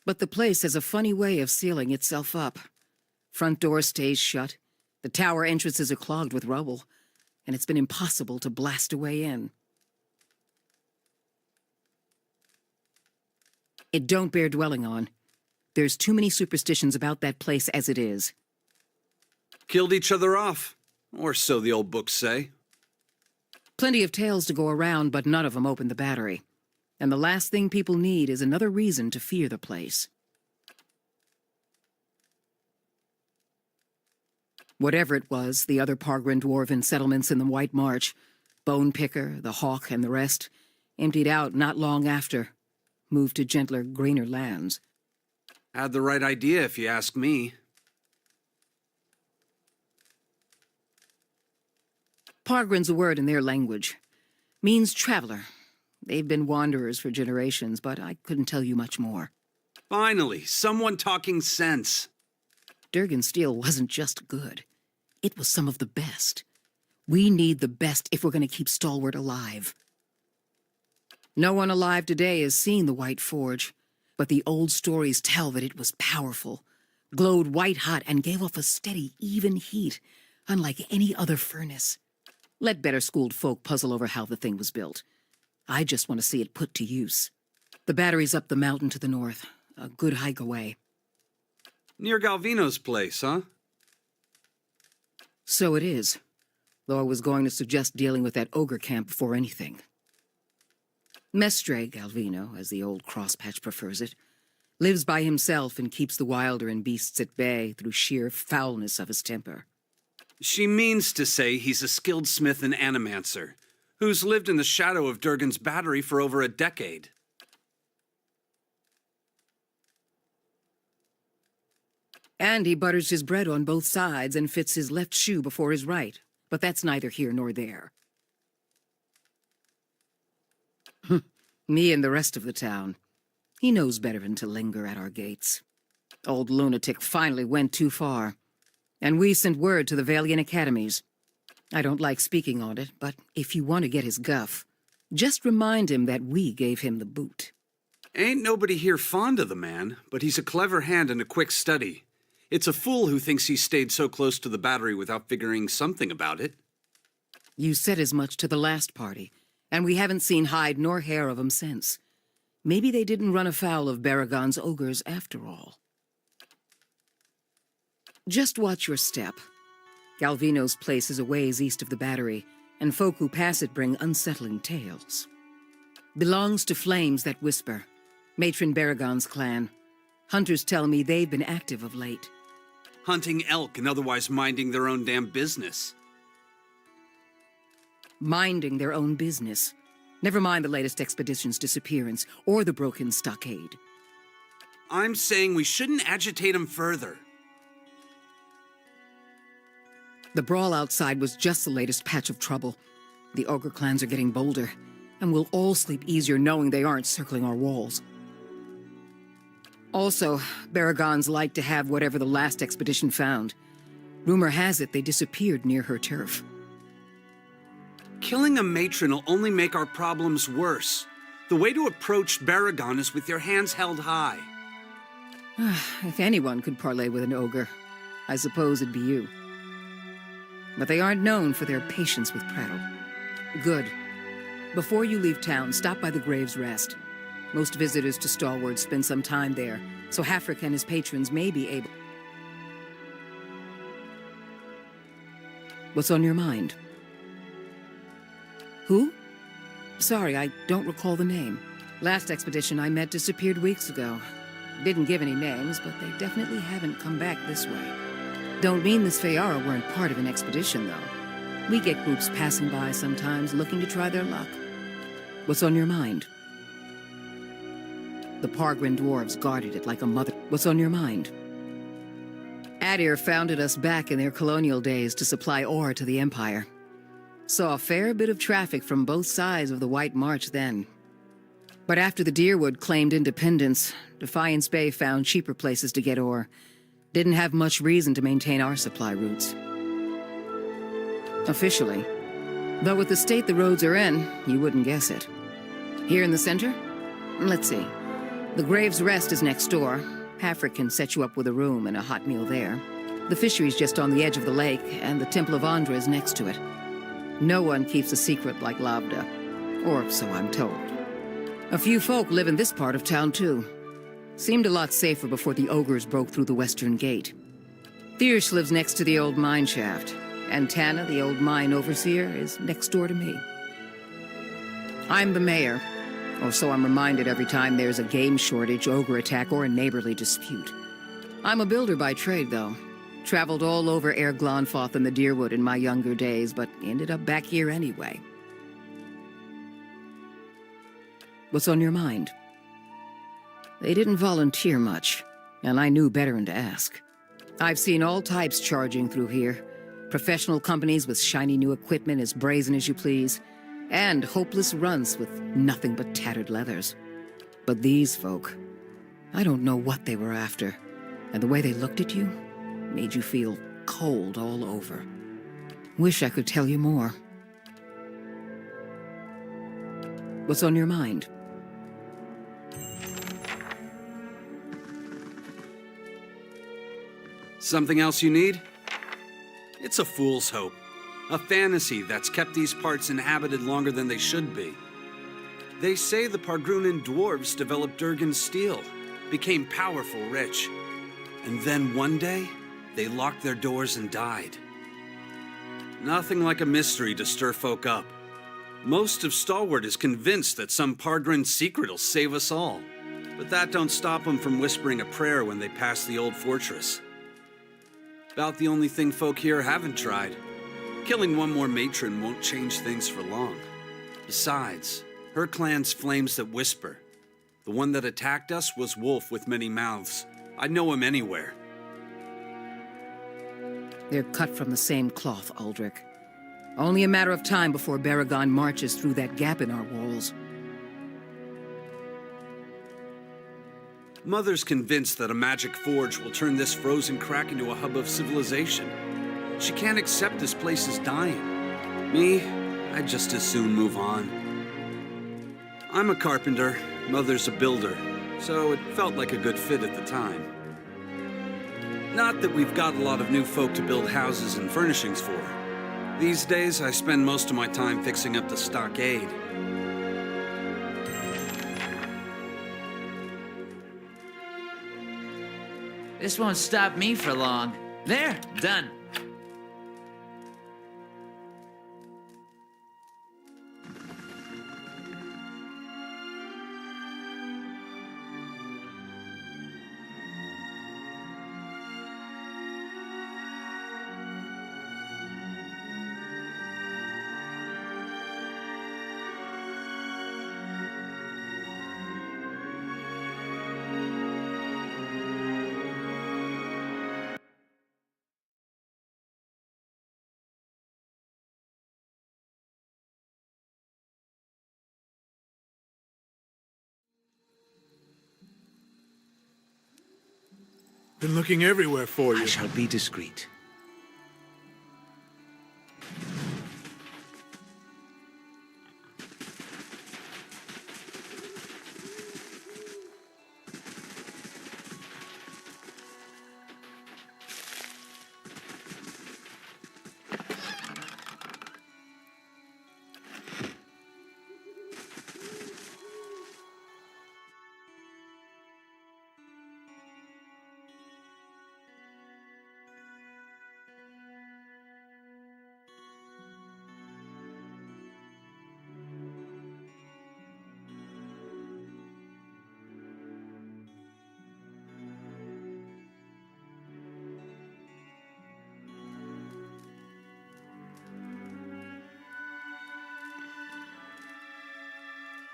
But the place has a funny way of sealing itself up. Front door stays shut, the tower entrances are clogged with rubble, and it's been impossible to blast a way in. It don't bear dwelling on. There's too many superstitions about that place as it is. Killed each other off, or so the old books say. Plenty of tales to go around, but none of them open the battery. And the last thing people need is another reason to fear the place. Whatever it was, the other Pargrin dwarven settlements in the White March, Bone Picker, the Hawk, and the rest, emptied out not long after, moved to gentler, greener lands. Had the right idea, if you ask me. Pargrin's a word in their language. Means traveler. They've been wanderers for generations, but I couldn't tell you much more. Finally, someone talking sense. Durgan steel wasn't just good. It was some of the best. We need the best if we're going to keep Stalwart alive. No one alive today has seen the White Forge, but the old stories tell that it was powerful, glowed white-hot, and gave off a steady, even heat, unlike any other furnace. Let better-schooled folk puzzle over how the thing was built. I just want to see it put to use. The battery's up the mountain to the north, a good hike away. Near Galvino's place, huh? So it is, though I was going to suggest dealing with that ogre camp before anything. Mestre Galvino, as the old crosspatch prefers it, lives by himself and keeps the wilder and beasts at bay through sheer foulness of his temper. She means to say he's a skilled smith and animancer, who's lived in the shadow of Durgan's battery for over a decade. And he butters his bread on both sides and fits his left shoe before his right. But that's neither here nor there. Me and the rest of the town. He knows better than to linger at our gates. Old lunatic finally went too far. And we sent word to the Valiant academies. I don't like speaking on it, but if you want to get his guff, just remind him that we gave him the boot. Ain't nobody here fond of the man, but he's a clever hand and a quick study. It's a fool who thinks he stayed so close to the battery without figuring something about it. You said as much to the last party, and we haven't seen hide nor hair of him since. Maybe they didn't run afoul of Baragon's ogres after all. Just watch your step. Galvino's place is a ways east of the battery, and folk who pass it bring unsettling tales. Belongs to Flames That Whisper, Matron Baragon's clan. Hunters tell me they've been active of late. Hunting elk and otherwise minding their own damn business. Minding their own business. Never mind the latest expedition's disappearance, or the broken stockade. I'm saying we shouldn't agitate him further. The brawl outside was just the latest patch of trouble. The ogre clans are getting bolder, and we'll all sleep easier knowing they aren't circling our walls. Also, Baragons like to have whatever the last expedition found. Rumor has it they disappeared near her turf. Killing a matron will only make our problems worse. The way to approach Baragon is with your hands held high. If anyone could parley with an ogre, I suppose it'd be you. But they aren't known for their patience with prattle. Good. Before you leave town, stop by the Grave's Rest. Most visitors to Stalwart spend some time there, so Hafric and his patrons may be able... What's on your mind? Who? Sorry, I don't recall the name. Last expedition I met disappeared weeks ago. Didn't give any names, but they definitely haven't come back this way. Don't mean the Sfeara weren't part of an expedition, though. We get groups passing by sometimes looking to try their luck. What's on your mind? The Pargrin dwarves guarded it like a mother. What's on your mind? Adir founded us back in their colonial days to supply ore to the Empire. Saw a fair bit of traffic from both sides of the White March then. But after the Deerwood claimed independence, Defiance Bay found cheaper places to get ore. Didn't have much reason to maintain our supply routes. Officially. Though with the state the roads are in, you wouldn't guess it. Here in the center? Let's see. The Grave's Rest is next door. Hafric can set you up with a room and a hot meal there. The fishery's just on the edge of the lake, and the Temple of Andra is next to it. No one keeps a secret like Lavda. Or so I'm told. A few folk live in this part of town, too. Seemed a lot safer before the ogres broke through the western gate. Thiersch lives next to the old mine shaft, and Tana, the old mine overseer, is next door to me. I'm the mayor, or so I'm reminded every time there's a game shortage, ogre attack, or a neighborly dispute. I'm a builder by trade, though. Traveled all over Air Glonfoth and the Deerwood in my younger days, but ended up back here anyway. What's on your mind? They didn't volunteer much, and I knew better than to ask. I've seen all types charging through here. Professional companies with shiny new equipment as brazen as you please, and hopeless runts with nothing but tattered leathers. But these folk, I don't know what they were after, and the way they looked at you made you feel cold all over. Wish I could tell you more. What's on your mind? Something else you need? It's a fool's hope. A fantasy that's kept these parts inhabited longer than they should be. They say the Pargrunan dwarves developed Durgan's steel, became powerful, rich. And then one day, they locked their doors and died. Nothing like a mystery to stir folk up. Most of Stalwart is convinced that some Pargrin secret will save us all. But that don't stop them from whispering a prayer when they pass the old fortress. About the only thing folk here haven't tried. Killing one more matron won't change things for long. Besides, her clan's flames that whisper. The one that attacked us was Wolf with many mouths. I'd know him anywhere. They're cut from the same cloth, Aldrich. Only a matter of time before Baragon marches through that gap in our walls. Mother's convinced that a magic forge will turn this frozen crack into a hub of civilization. She can't accept this place is dying. Me, I'd just as soon move on. I'm a carpenter, Mother's a builder, so it felt like a good fit at the time. Not that we've got a lot of new folk to build houses and furnishings for. These days, I spend most of my time fixing up the stockade. This won't stop me for long. There, done. Been looking everywhere for you. I shall be discreet.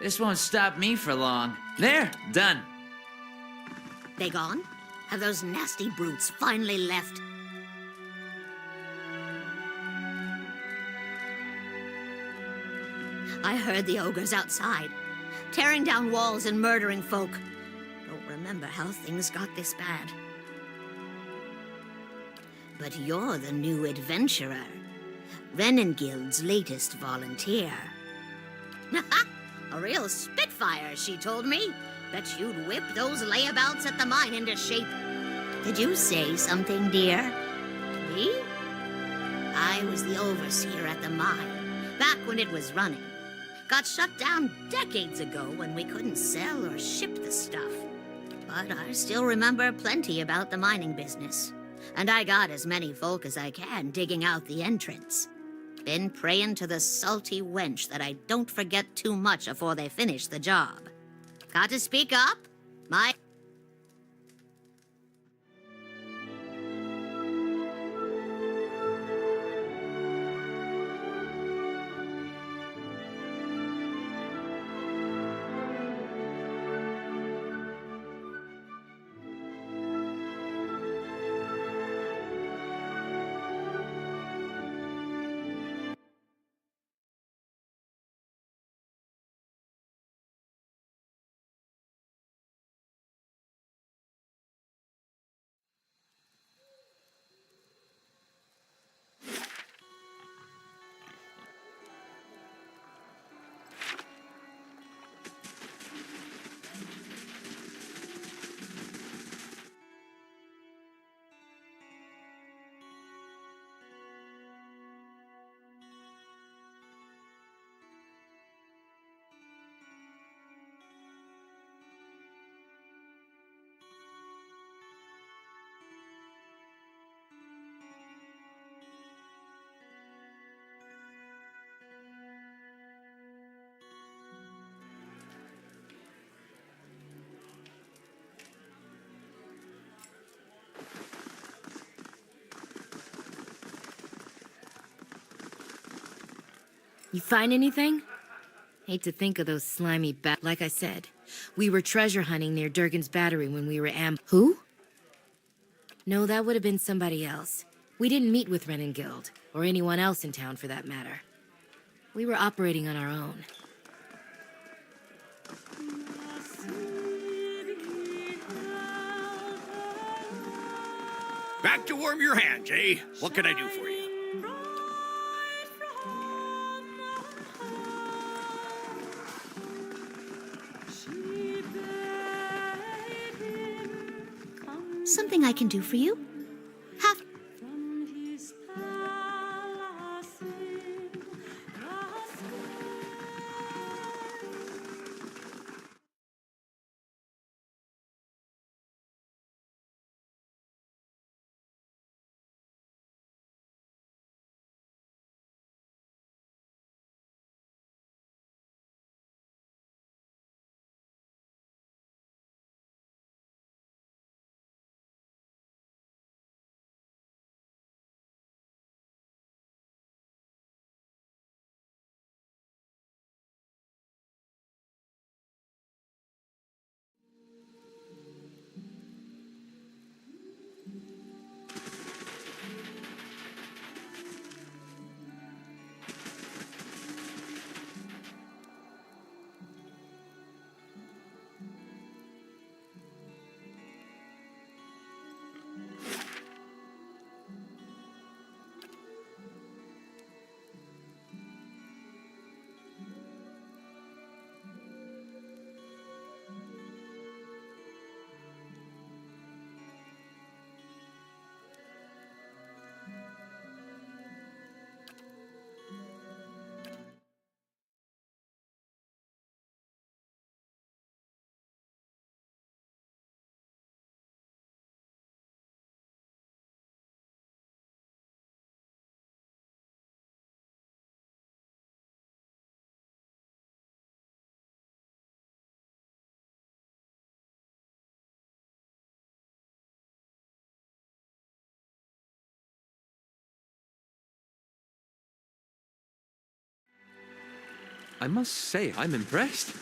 This won't stop me for long. There, done. They gone? Have those nasty brutes finally left? I heard the ogres outside, tearing down walls and murdering folk. Don't remember how things got this bad. But you're the new adventurer. Renengild's latest volunteer. A real spitfire, she told me. Bet you'd whip those layabouts at the mine into shape. Did you say something, dear? Me? I was the overseer at the mine, back when it was running. Got shut down decades ago when we couldn't sell or ship the stuff. But I still remember plenty about the mining business. And I got as many folk as I can digging out the entrance. Been praying to the salty wench that I don't forget too much afore they finish the job. Got to speak up? My You find anything? Hate to think of those slimy Like I said, we were treasure hunting near Durgan's Battery when we were Who? No, that would have been somebody else. We didn't meet with Renengild, or anyone else in town for that matter. We were operating on our own. Back to warm your hand, Jay. What can I do for you? Something I can do for you? Have... I must say, I'm impressed.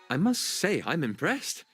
I must say I'm impressed.